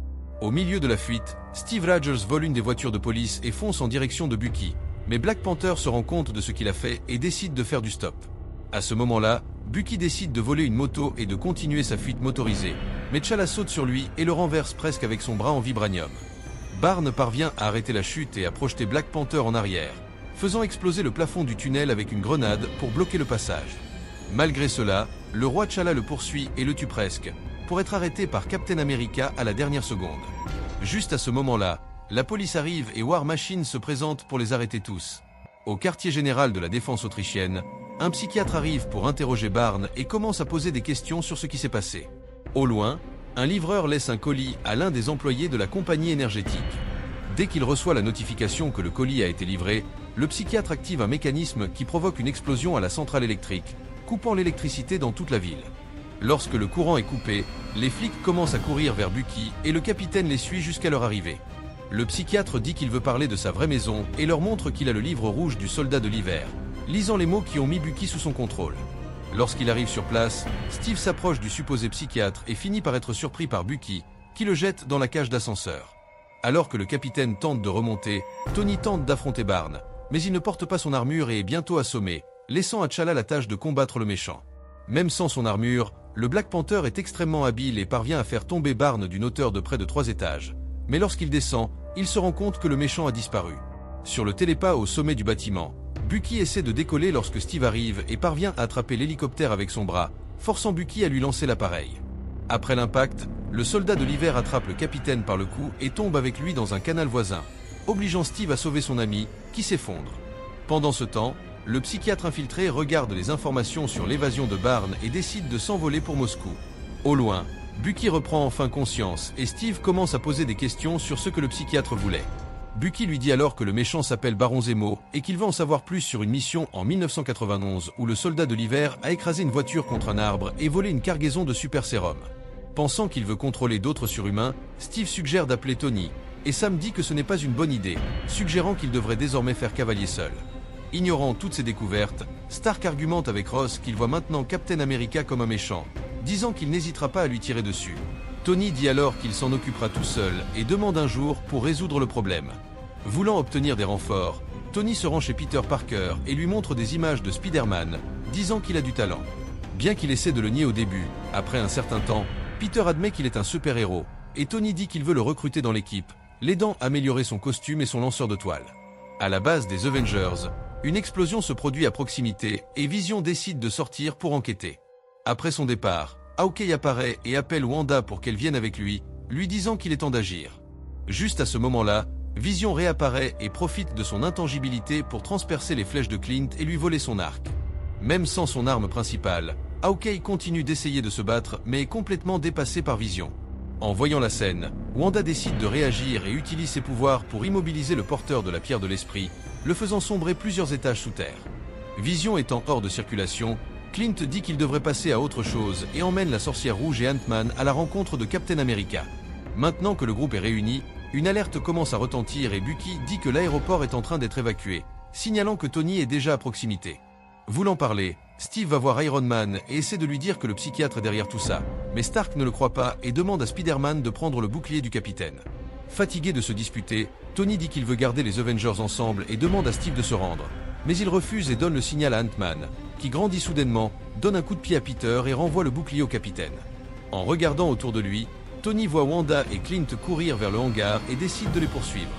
Speaker 1: Au milieu de la fuite, Steve Rogers vole une des voitures de police et fonce en direction de Bucky, mais Black Panther se rend compte de ce qu'il a fait et décide de faire du stop. À ce moment-là, Bucky décide de voler une moto et de continuer sa fuite motorisée, mais T'Challa saute sur lui et le renverse presque avec son bras en vibranium. Barnes parvient à arrêter la chute et à projeter Black Panther en arrière, faisant exploser le plafond du tunnel avec une grenade pour bloquer le passage. Malgré cela, le roi T'Challa le poursuit et le tue presque, pour être arrêté par Captain America à la dernière seconde. Juste à ce moment-là, la police arrive et War Machine se présente pour les arrêter tous. Au quartier général de la défense autrichienne, un psychiatre arrive pour interroger Barnes et commence à poser des questions sur ce qui s'est passé. Au loin, un livreur laisse un colis à l'un des employés de la compagnie énergétique. Dès qu'il reçoit la notification que le colis a été livré, le psychiatre active un mécanisme qui provoque une explosion à la centrale électrique, coupant l'électricité dans toute la ville. Lorsque le courant est coupé, les flics commencent à courir vers Bucky et le capitaine les suit jusqu'à leur arrivée. Le psychiatre dit qu'il veut parler de sa vraie maison et leur montre qu'il a le livre rouge du soldat de l'hiver, lisant les mots qui ont mis Bucky sous son contrôle. Lorsqu'il arrive sur place, Steve s'approche du supposé psychiatre et finit par être surpris par Bucky, qui le jette dans la cage d'ascenseur. Alors que le capitaine tente de remonter, Tony tente d'affronter Barnes, mais il ne porte pas son armure et est bientôt assommé, laissant à T'Challa la tâche de combattre le méchant. Même sans son armure, le Black Panther est extrêmement habile et parvient à faire tomber Barnes d'une hauteur de près de 3 étages. Mais lorsqu'il descend, il se rend compte que le méchant a disparu. Sur le télépas au sommet du bâtiment, Bucky essaie de décoller lorsque Steve arrive et parvient à attraper l'hélicoptère avec son bras, forçant Bucky à lui lancer l'appareil. Après l'impact, le soldat de l'hiver attrape le capitaine par le cou et tombe avec lui dans un canal voisin, obligeant Steve à sauver son ami, qui s'effondre. Pendant ce temps, le psychiatre infiltré regarde les informations sur l'évasion de Barnes et décide de s'envoler pour Moscou. Au loin, Bucky reprend enfin conscience et Steve commence à poser des questions sur ce que le psychiatre voulait. Bucky lui dit alors que le méchant s'appelle Baron Zemo et qu'il veut en savoir plus sur une mission en 1991 où le soldat de l'hiver a écrasé une voiture contre un arbre et volé une cargaison de super sérum. Pensant qu'il veut contrôler d'autres surhumains, Steve suggère d'appeler Tony, et Sam dit que ce n'est pas une bonne idée, suggérant qu'il devrait désormais faire cavalier seul. Ignorant toutes ces découvertes, Stark argumente avec Ross qu'il voit maintenant Captain America comme un méchant, disant qu'il n'hésitera pas à lui tirer dessus. Tony dit alors qu'il s'en occupera tout seul et demande un jour pour résoudre le problème. Voulant obtenir des renforts, Tony se rend chez Peter Parker et lui montre des images de Spider-Man, disant qu'il a du talent. Bien qu'il essaie de le nier au début, après un certain temps, Peter admet qu'il est un super-héros, et Tony dit qu'il veut le recruter dans l'équipe, l'aidant à améliorer son costume et son lanceur de toile. À la base des Avengers, une explosion se produit à proximité et Vision décide de sortir pour enquêter. Après son départ, Hawkeye apparaît et appelle Wanda pour qu'elle vienne avec lui disant qu'il est temps d'agir. Juste à ce moment-là, Vision réapparaît et profite de son intangibilité pour transpercer les flèches de Clint et lui voler son arc. Même sans son arme principale, Hawkeye continue d'essayer de se battre mais est complètement dépassé par Vision. En voyant la scène, Wanda décide de réagir et utilise ses pouvoirs pour immobiliser le porteur de la pierre de l'esprit, le faisant sombrer plusieurs étages sous terre. Vision étant hors de circulation, Clint dit qu'il devrait passer à autre chose et emmène la sorcière rouge et Ant-Man à la rencontre de Captain America. Maintenant que le groupe est réuni, une alerte commence à retentir et Bucky dit que l'aéroport est en train d'être évacué, signalant que Tony est déjà à proximité. Voulant parler, Steve va voir Iron Man et essaie de lui dire que le psychiatre est derrière tout ça, mais Stark ne le croit pas et demande à Spider-Man de prendre le bouclier du capitaine. Fatigué de se disputer, Tony dit qu'il veut garder les Avengers ensemble et demande à Steve de se rendre. Mais il refuse et donne le signal à Ant-Man, qui grandit soudainement, donne un coup de pied à Peter et renvoie le bouclier au capitaine. En regardant autour de lui, Tony voit Wanda et Clint courir vers le hangar et décide de les poursuivre.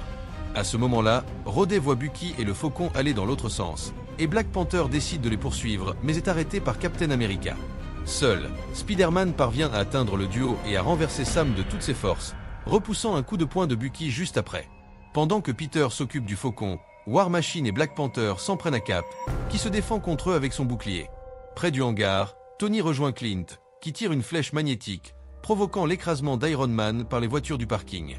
Speaker 1: À ce moment-là, Rhodey voit Bucky et le Faucon aller dans l'autre sens, et Black Panther décide de les poursuivre mais est arrêté par Captain America. Seul, Spider-Man parvient à atteindre le duo et à renverser Sam de toutes ses forces, repoussant un coup de poing de Bucky juste après. Pendant que Peter s'occupe du Faucon, War Machine et Black Panther s'en prennent à Cap, qui se défend contre eux avec son bouclier. Près du hangar, Tony rejoint Clint, qui tire une flèche magnétique, provoquant l'écrasement d'Iron Man par les voitures du parking.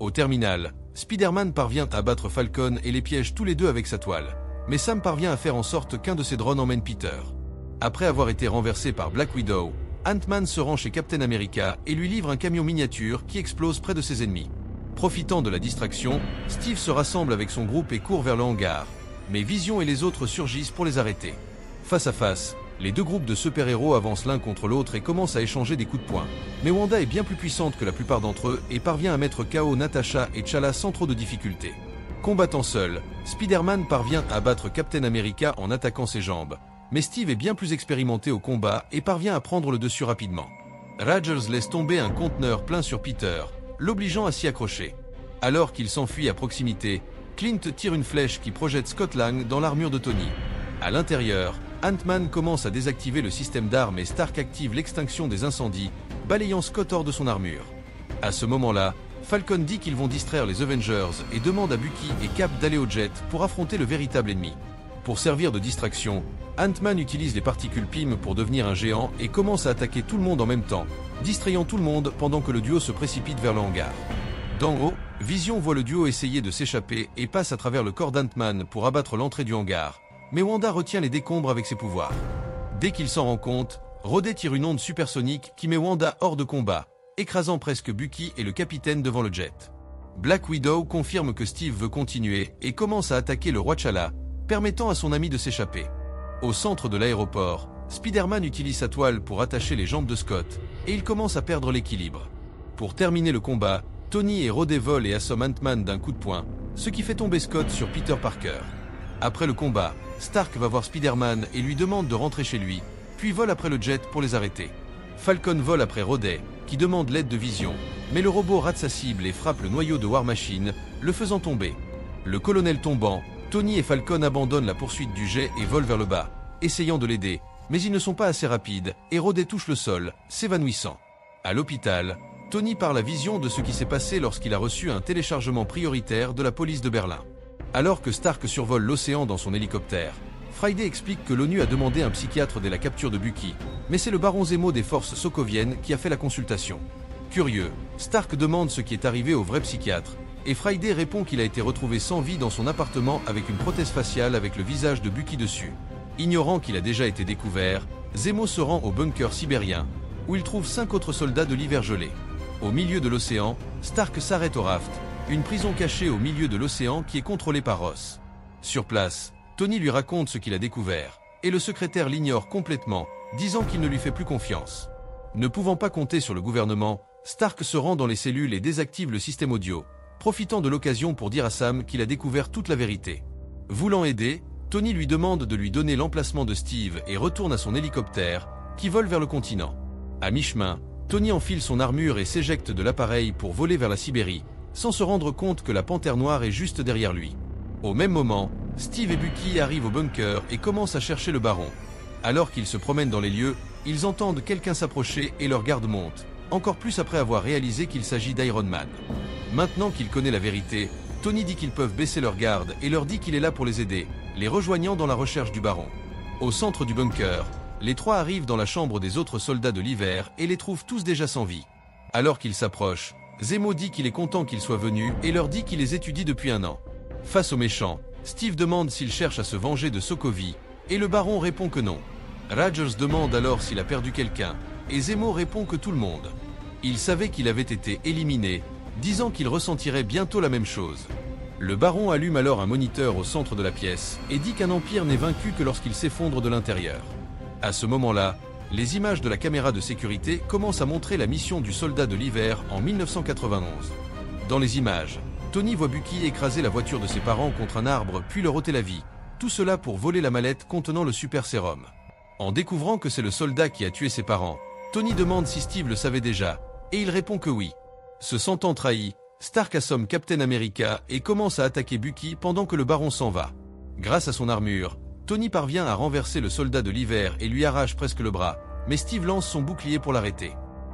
Speaker 1: Au terminal, Spider-Man parvient à battre Falcon et les piège tous les deux avec sa toile, mais Sam parvient à faire en sorte qu'un de ses drones emmène Peter. Après avoir été renversé par Black Widow, Ant-Man se rend chez Captain America et lui livre un camion miniature qui explose près de ses ennemis. Profitant de la distraction, Steve se rassemble avec son groupe et court vers le hangar, mais Vision et les autres surgissent pour les arrêter. Face à face, les deux groupes de super-héros avancent l'un contre l'autre et commencent à échanger des coups de poing. Mais Wanda est bien plus puissante que la plupart d'entre eux et parvient à mettre KO Natasha et T'Challa sans trop de difficultés. Combattant seul, Spider-Man parvient à battre Captain America en attaquant ses jambes, mais Steve est bien plus expérimenté au combat et parvient à prendre le dessus rapidement. Rogers laisse tomber un conteneur plein sur Peter, l'obligeant à s'y accrocher. Alors qu'il s'enfuit à proximité, Clint tire une flèche qui projette Scott Lang dans l'armure de Tony. À l'intérieur, Ant-Man commence à désactiver le système d'armes et Stark active l'extinction des incendies, balayant Scott hors de son armure. À ce moment-là, Falcon dit qu'ils vont distraire les Avengers et demande à Bucky et Cap d'aller au jet pour affronter le véritable ennemi. Pour servir de distraction, Ant-Man utilise les particules PIM pour devenir un géant et commence à attaquer tout le monde en même temps, distrayant tout le monde pendant que le duo se précipite vers le hangar. D'en haut, Vision voit le duo essayer de s'échapper et passe à travers le corps d'Ant-Man pour abattre l'entrée du hangar, mais Wanda retient les décombres avec ses pouvoirs. Dès qu'il s'en rend compte, Rhodey tire une onde supersonique qui met Wanda hors de combat, écrasant presque Bucky et le capitaine devant le jet. Black Widow confirme que Steve veut continuer et commence à attaquer le roi T'Challa, permettant à son ami de s'échapper. Au centre de l'aéroport, Spider-Man utilise sa toile pour attacher les jambes de Scott, et il commence à perdre l'équilibre. Pour terminer le combat, Tony et Rhodey volent et assomment Ant-Man d'un coup de poing, ce qui fait tomber Scott sur Peter Parker. Après le combat, Stark va voir Spider-Man et lui demande de rentrer chez lui, puis vole après le jet pour les arrêter. Falcon vole après Rhodey, qui demande l'aide de Vision, mais le robot rate sa cible et frappe le noyau de War Machine, le faisant tomber. Le colonel tombant, Tony et Falcon abandonnent la poursuite du jet et volent vers le bas, essayant de l'aider, mais ils ne sont pas assez rapides et Rhodey touche le sol, s'évanouissant. À l'hôpital, Tony parle à Vision de ce qui s'est passé lorsqu'il a reçu un téléchargement prioritaire de la police de Berlin. Alors que Stark survole l'océan dans son hélicoptère, Friday explique que l'ONU a demandé un psychiatre dès la capture de Bucky, mais c'est le baron Zemo des forces sokoviennes qui a fait la consultation. Curieux, Stark demande ce qui est arrivé au vrai psychiatre, et Friday répond qu'il a été retrouvé sans vie dans son appartement avec une prothèse faciale avec le visage de Bucky dessus. Ignorant qu'il a déjà été découvert, Zemo se rend au bunker sibérien, où il trouve 5 autres soldats de l'hiver gelé. Au milieu de l'océan, Stark s'arrête au Raft, une prison cachée au milieu de l'océan qui est contrôlée par Ross. Sur place, Tony lui raconte ce qu'il a découvert, et le secrétaire l'ignore complètement, disant qu'il ne lui fait plus confiance. Ne pouvant pas compter sur le gouvernement, Stark se rend dans les cellules et désactive le système audio, profitant de l'occasion pour dire à Sam qu'il a découvert toute la vérité. Voulant aider, Tony lui demande de lui donner l'emplacement de Steve et retourne à son hélicoptère, qui vole vers le continent. À mi-chemin, Tony enfile son armure et s'éjecte de l'appareil pour voler vers la Sibérie, sans se rendre compte que la Panthère Noire est juste derrière lui. Au même moment, Steve et Bucky arrivent au bunker et commencent à chercher le baron. Alors qu'ils se promènent dans les lieux, ils entendent quelqu'un s'approcher et leur garde monte, encore plus après avoir réalisé qu'il s'agit d'Iron Man. Maintenant qu'il connaît la vérité, Tony dit qu'ils peuvent baisser leur garde et leur dit qu'il est là pour les aider, les rejoignant dans la recherche du baron. Au centre du bunker, les trois arrivent dans la chambre des autres soldats de l'hiver et les trouvent tous déjà sans vie. Alors qu'ils s'approchent, Zemo dit qu'il est content qu'ils soient venus et leur dit qu'il les étudie depuis 1 an. Face aux méchants, Steve demande s'il cherche à se venger de Sokovie, et le baron répond que non. Rogers demande alors s'il a perdu quelqu'un, et Zemo répond que tout le monde. Il savait qu'il avait été éliminé, disant qu'il ressentirait bientôt la même chose. Le baron allume alors un moniteur au centre de la pièce, et dit qu'un empire n'est vaincu que lorsqu'il s'effondre de l'intérieur. À ce moment-là, les images de la caméra de sécurité commencent à montrer la mission du soldat de l'hiver en 1991. Dans les images, Tony voit Bucky écraser la voiture de ses parents contre un arbre puis leur ôter la vie, tout cela pour voler la mallette contenant le super sérum. En découvrant que c'est le soldat qui a tué ses parents, Tony demande si Steve le savait déjà, et il répond que oui. Se sentant trahi, Stark assomme Captain America et commence à attaquer Bucky pendant que le baron s'en va. Grâce à son armure, Tony parvient à renverser le soldat de l'hiver et lui arrache presque le bras, mais Steve lance son bouclier pour l'arrêter.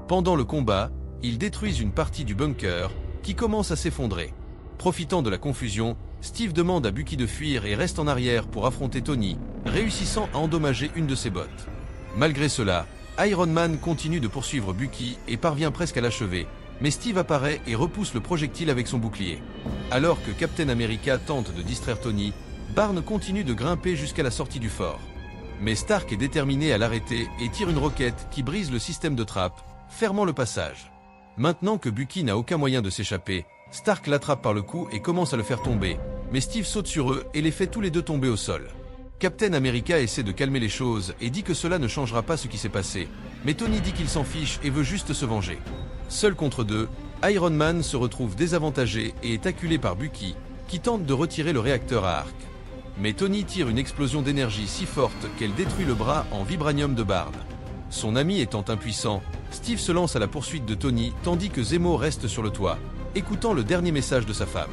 Speaker 1: Pendant le combat, ils détruisent une partie du bunker, qui commence à s'effondrer. Profitant de la confusion, Steve demande à Bucky de fuir et reste en arrière pour affronter Tony, réussissant à endommager une de ses bottes. Malgré cela, Iron Man continue de poursuivre Bucky et parvient presque à l'achever, mais Steve apparaît et repousse le projectile avec son bouclier. Alors que Captain America tente de distraire Tony, Barnes continue de grimper jusqu'à la sortie du fort. Mais Stark est déterminé à l'arrêter et tire une roquette qui brise le système de trappe, fermant le passage. Maintenant que Bucky n'a aucun moyen de s'échapper, Stark l'attrape par le cou et commence à le faire tomber, mais Steve saute sur eux et les fait tous les deux tomber au sol. Captain America essaie de calmer les choses et dit que cela ne changera pas ce qui s'est passé, mais Tony dit qu'il s'en fiche et veut juste se venger. Seul contre deux, Iron Man se retrouve désavantagé et est acculé par Bucky, qui tente de retirer le réacteur à arc. Mais Tony tire une explosion d'énergie si forte qu'elle détruit le bras en vibranium de Barnes. Son ami étant impuissant, Steve se lance à la poursuite de Tony tandis que Zemo reste sur le toit, écoutant le dernier message de sa femme.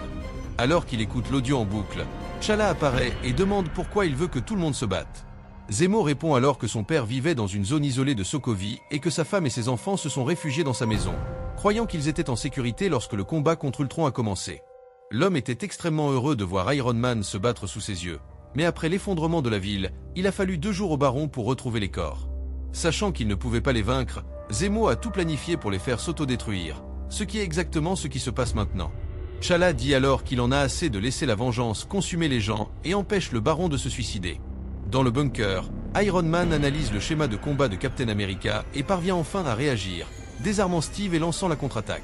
Speaker 1: Alors qu'il écoute l'audio en boucle, T'Challa apparaît et demande pourquoi il veut que tout le monde se batte. Zemo répond alors que son père vivait dans une zone isolée de Sokovie et que sa femme et ses enfants se sont réfugiés dans sa maison, croyant qu'ils étaient en sécurité lorsque le combat contre Ultron a commencé. L'homme était extrêmement heureux de voir Iron Man se battre sous ses yeux, mais après l'effondrement de la ville, il a fallu 2 jours au baron pour retrouver les corps. Sachant qu'il ne pouvait pas les vaincre, Zemo a tout planifié pour les faire s'autodétruire, ce qui est exactement ce qui se passe maintenant. T'Challa dit alors qu'il en a assez de laisser la vengeance consumer les gens et empêche le baron de se suicider. Dans le bunker, Iron Man analyse le schéma de combat de Captain America et parvient enfin à réagir, désarmant Steve et lançant la contre-attaque.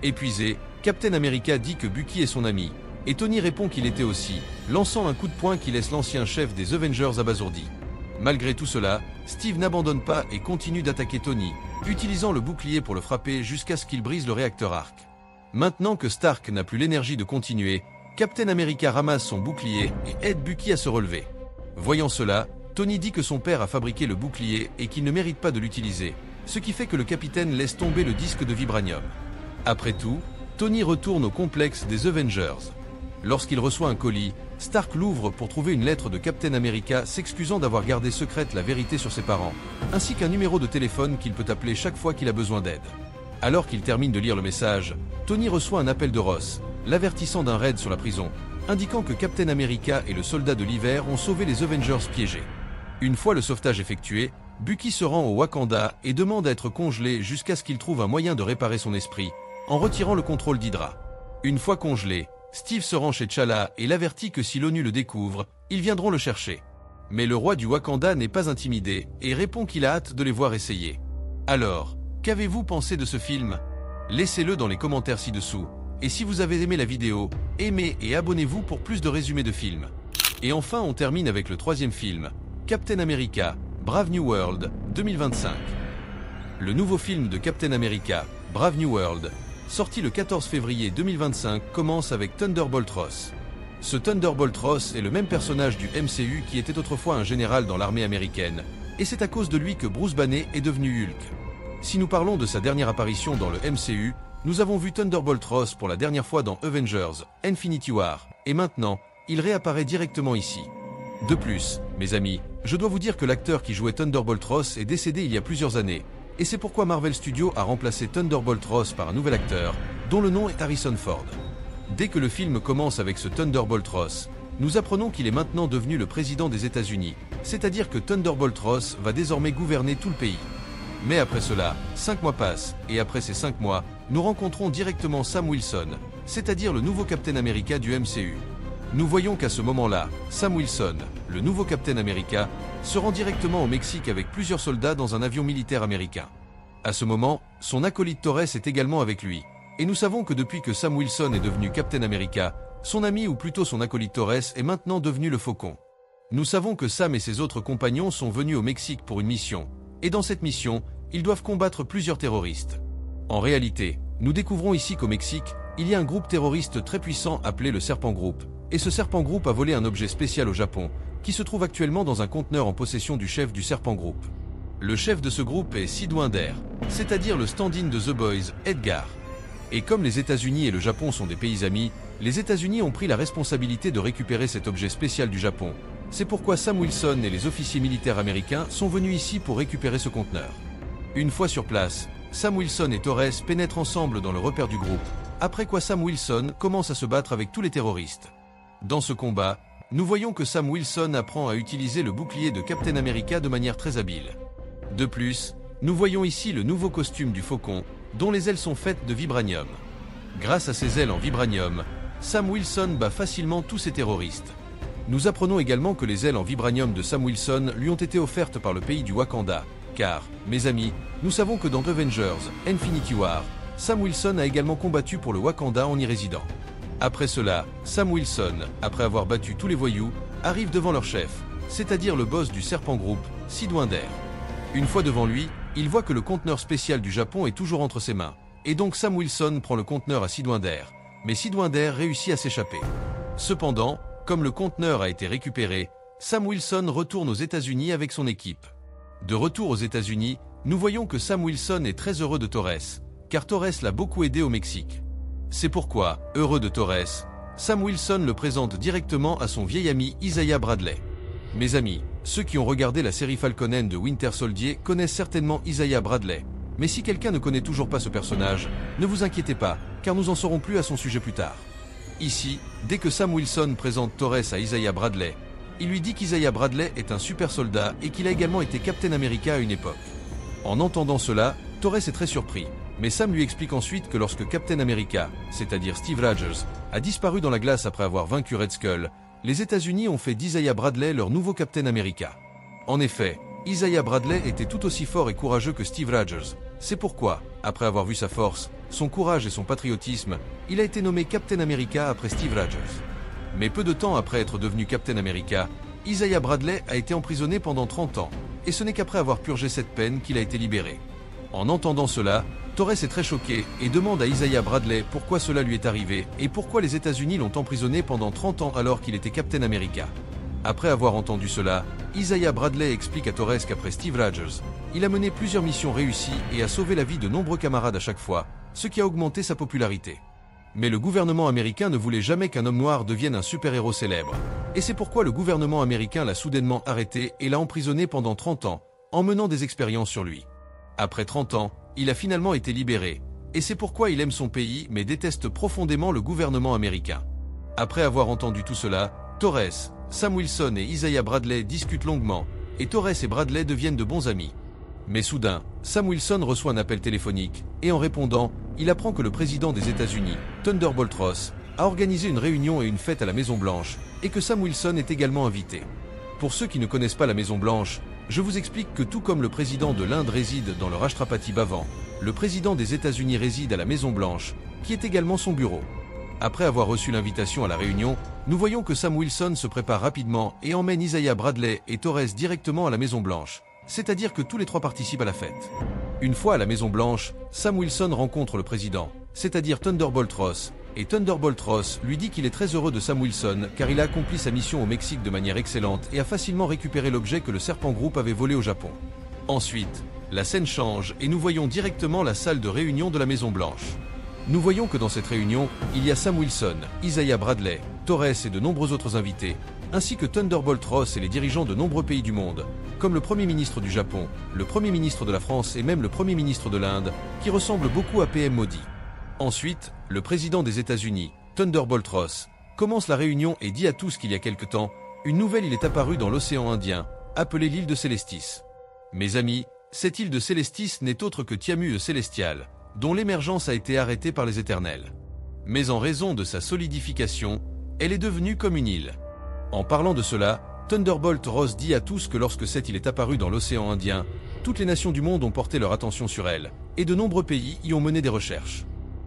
Speaker 1: Épuisé, Captain America dit que Bucky est son ami, et Tony répond qu'il était aussi, lançant un coup de poing qui laisse l'ancien chef des Avengers abasourdi. Malgré tout cela, Steve n'abandonne pas et continue d'attaquer Tony, utilisant le bouclier pour le frapper jusqu'à ce qu'il brise le réacteur arc. Maintenant que Stark n'a plus l'énergie de continuer, Captain America ramasse son bouclier et aide Bucky à se relever. Voyant cela, Tony dit que son père a fabriqué le bouclier et qu'il ne mérite pas de l'utiliser, ce qui fait que le capitaine laisse tomber le disque de vibranium. Après tout, Tony retourne au complexe des Avengers. Lorsqu'il reçoit un colis, Stark l'ouvre pour trouver une lettre de Captain America s'excusant d'avoir gardé secrète la vérité sur ses parents, ainsi qu'un numéro de téléphone qu'il peut appeler chaque fois qu'il a besoin d'aide. Alors qu'il termine de lire le message, Tony reçoit un appel de Ross, l'avertissant d'un raid sur la prison, indiquant que Captain America et le soldat de l'hiver ont sauvé les Avengers piégés. Une fois le sauvetage effectué, Bucky se rend au Wakanda et demande à être congelé jusqu'à ce qu'il trouve un moyen de réparer son esprit, en retirant le contrôle d'Hydra. Une fois congelé, Steve se rend chez T'Challa et l'avertit que si l'ONU le découvre, ils viendront le chercher. Mais le roi du Wakanda n'est pas intimidé et répond qu'il a hâte de les voir essayer. Alors, qu'avez-vous pensé de ce film? Laissez-le dans les commentaires ci-dessous. Et si vous avez aimé la vidéo, aimez et abonnez-vous pour plus de résumés de films. Et enfin, on termine avec le troisième film, Captain America, Brave New World, 2025. Le nouveau film de Captain America, Brave New World, sorti le 14 février 2025, commence avec Thunderbolt Ross. Ce Thunderbolt Ross est le même personnage du MCU qui était autrefois un général dans l'armée américaine, et c'est à cause de lui que Bruce Banner est devenu Hulk. Si nous parlons de sa dernière apparition dans le MCU, nous avons vu Thunderbolt Ross pour la dernière fois dans Avengers, Infinity War, et maintenant, il réapparaît directement ici. De plus, mes amis, je dois vous dire que l'acteur qui jouait Thunderbolt Ross est décédé il y a plusieurs années, et c'est pourquoi Marvel Studios a remplacé Thunderbolt Ross par un nouvel acteur, dont le nom est Harrison Ford. Dès que le film commence avec ce Thunderbolt Ross, nous apprenons qu'il est maintenant devenu le président des États-Unis, c'est-à-dire que Thunderbolt Ross va désormais gouverner tout le pays. Mais après cela, 5 mois passent, et après ces 5 mois, nous rencontrons directement Sam Wilson, c'est-à-dire le nouveau Captain America du MCU. Nous voyons qu'à ce moment-là, Sam Wilson, le nouveau Captain America, se rend directement au Mexique avec plusieurs soldats dans un avion militaire américain. À ce moment, son acolyte Torres est également avec lui, et nous savons que depuis que Sam Wilson est devenu Captain America, son ami ou plutôt son acolyte Torres est maintenant devenu le Faucon. Nous savons que Sam et ses autres compagnons sont venus au Mexique pour une mission, et dans cette mission, ils doivent combattre plusieurs terroristes. En réalité, nous découvrons ici qu'au Mexique, il y a un groupe terroriste très puissant appelé le Serpent Group, et ce Serpent Group a volé un objet spécial au Japon, qui se trouve actuellement dans un conteneur en possession du chef du Serpent Group. Le chef de ce groupe est Sid Winder, c'est-à-dire le stand-in de The Boys, Edgar. Et comme les États-Unis et le Japon sont des pays amis, les États-Unis ont pris la responsabilité de récupérer cet objet spécial du Japon. C'est pourquoi Sam Wilson et les officiers militaires américains sont venus ici pour récupérer ce conteneur. Une fois sur place, Sam Wilson et Torres pénètrent ensemble dans le repère du groupe, après quoi Sam Wilson commence à se battre avec tous les terroristes. Dans ce combat, nous voyons que Sam Wilson apprend à utiliser le bouclier de Captain America de manière très habile. De plus, nous voyons ici le nouveau costume du Faucon, dont les ailes sont faites de vibranium. Grâce à ses ailes en vibranium, Sam Wilson bat facilement tous ces terroristes. Nous apprenons également que les ailes en vibranium de Sam Wilson lui ont été offertes par le pays du Wakanda, car, mes amis, nous savons que dans Avengers, Infinity War, Sam Wilson a également combattu pour le Wakanda en y résidant. Après cela, Sam Wilson, après avoir battu tous les voyous, arrive devant leur chef, c'est-à-dire le boss du Serpent Group, Sid Winder. Une fois devant lui, il voit que le conteneur spécial du Japon est toujours entre ses mains, et donc Sam Wilson prend le conteneur à Sid Winder, mais Sid Winder réussit à s'échapper. Cependant, comme le conteneur a été récupéré, Sam Wilson retourne aux États-Unis avec son équipe. De retour aux États-Unis, nous voyons que Sam Wilson est très heureux de Torres, car Torres l'a beaucoup aidé au Mexique. C'est pourquoi, heureux de Torres, Sam Wilson le présente directement à son vieil ami Isaiah Bradley. Mes amis, ceux qui ont regardé la série Falcon and the Winter Soldier connaissent certainement Isaiah Bradley, mais si quelqu'un ne connaît toujours pas ce personnage, ne vous inquiétez pas, car nous en saurons plus à son sujet plus tard. Ici, dès que Sam Wilson présente Torres à Isaiah Bradley, il lui dit qu'Isaiah Bradley est un super soldat et qu'il a également été Captain America à une époque. En entendant cela, Torres est très surpris, mais Sam lui explique ensuite que lorsque Captain America, c'est-à-dire Steve Rogers, a disparu dans la glace après avoir vaincu Red Skull, les États-Unis ont fait d'Isaiah Bradley leur nouveau Captain America. En effet, Isaiah Bradley était tout aussi fort et courageux que Steve Rogers, C'est pourquoi, après avoir vu sa force, son courage et son patriotisme, il a été nommé Captain America après Steve Rogers. Mais peu de temps après être devenu Captain America, Isaiah Bradley a été emprisonné pendant 30 ans, et ce n'est qu'après avoir purgé cette peine qu'il a été libéré. En entendant cela, Torres est très choqué et demande à Isaiah Bradley pourquoi cela lui est arrivé et pourquoi les États-Unis l'ont emprisonné pendant 30 ans alors qu'il était Captain America. Après avoir entendu cela, Isaiah Bradley explique à Torres qu'après Steve Rogers, il a mené plusieurs missions réussies et a sauvé la vie de nombreux camarades à chaque fois, ce qui a augmenté sa popularité. Mais le gouvernement américain ne voulait jamais qu'un homme noir devienne un super-héros célèbre. Et c'est pourquoi le gouvernement américain l'a soudainement arrêté et l'a emprisonné pendant 30 ans, en menant des expériences sur lui. Après 30 ans, il a finalement été libéré, et c'est pourquoi il aime son pays mais déteste profondément le gouvernement américain. Après avoir entendu tout cela, Torres, Sam Wilson et Isaiah Bradley discutent longuement, et Torres et Bradley deviennent de bons amis. Mais soudain, Sam Wilson reçoit un appel téléphonique, et en répondant, il apprend que le président des États-Unis, Thunderbolt Ross, a organisé une réunion et une fête à la Maison-Blanche, et que Sam Wilson est également invité. Pour ceux qui ne connaissent pas la Maison-Blanche, je vous explique que tout comme le président de l'Inde réside dans le Rashtrapati Bhavan, le président des États-Unis réside à la Maison-Blanche, qui est également son bureau. Après avoir reçu l'invitation à la réunion, nous voyons que Sam Wilson se prépare rapidement et emmène Isaiah Bradley et Torres directement à la Maison-Blanche, c'est-à-dire que tous les trois participent à la fête. Une fois à la Maison-Blanche, Sam Wilson rencontre le président, c'est-à-dire Thunderbolt Ross, et Thunderbolt Ross lui dit qu'il est très heureux de Sam Wilson car il a accompli sa mission au Mexique de manière excellente et a facilement récupéré l'objet que le Serpent Group avait volé au Japon. Ensuite, la scène change et nous voyons directement la salle de réunion de la Maison-Blanche. Nous voyons que dans cette réunion, il y a Sam Wilson, Isaiah Bradley, Torres et de nombreux autres invités, ainsi que Thunderbolt Ross et les dirigeants de nombreux pays du monde, comme le Premier ministre du Japon, le Premier ministre de la France et même le Premier ministre de l'Inde, qui ressemble beaucoup à PM Modi. Ensuite, le président des États-Unis, Thunderbolt Ross, commence la réunion et dit à tous qu'il y a quelque temps, une nouvelle île est apparue dans l'océan Indien, appelée l'île de Célestis. Mes amis, cette île de Célestis n'est autre que Tiamu Célestial, dont l'émergence a été arrêtée par les Éternels. Mais en raison de sa solidification, elle est devenue comme une île. En parlant de cela, Thunderbolt Ross dit à tous que lorsque cette île est apparue dans l'océan Indien, toutes les nations du monde ont porté leur attention sur elle, et de nombreux pays y ont mené des recherches.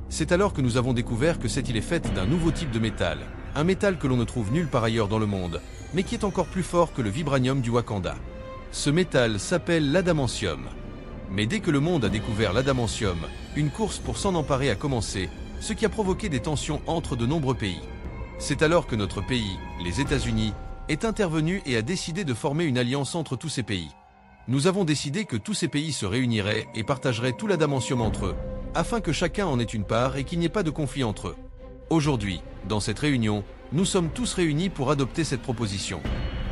Speaker 1: C'est alors que nous avons découvert que cette île est faite d'un nouveau type de métal, un métal que l'on ne trouve nulle part ailleurs dans le monde, mais qui est encore plus fort que le vibranium du Wakanda. Ce métal s'appelle l'adamantium. Mais dès que le monde a découvert l'adamantium, une course pour s'en emparer a commencé, ce qui a provoqué des tensions entre de nombreux pays. C'est alors que notre pays, les États-Unis, est intervenu et a décidé de former une alliance entre tous ces pays. Nous avons décidé que tous ces pays se réuniraient et partageraient tout l'adamantium entre eux, afin que chacun en ait une part et qu'il n'y ait pas de conflit entre eux. Aujourd'hui, dans cette réunion, nous sommes tous réunis pour adopter cette proposition.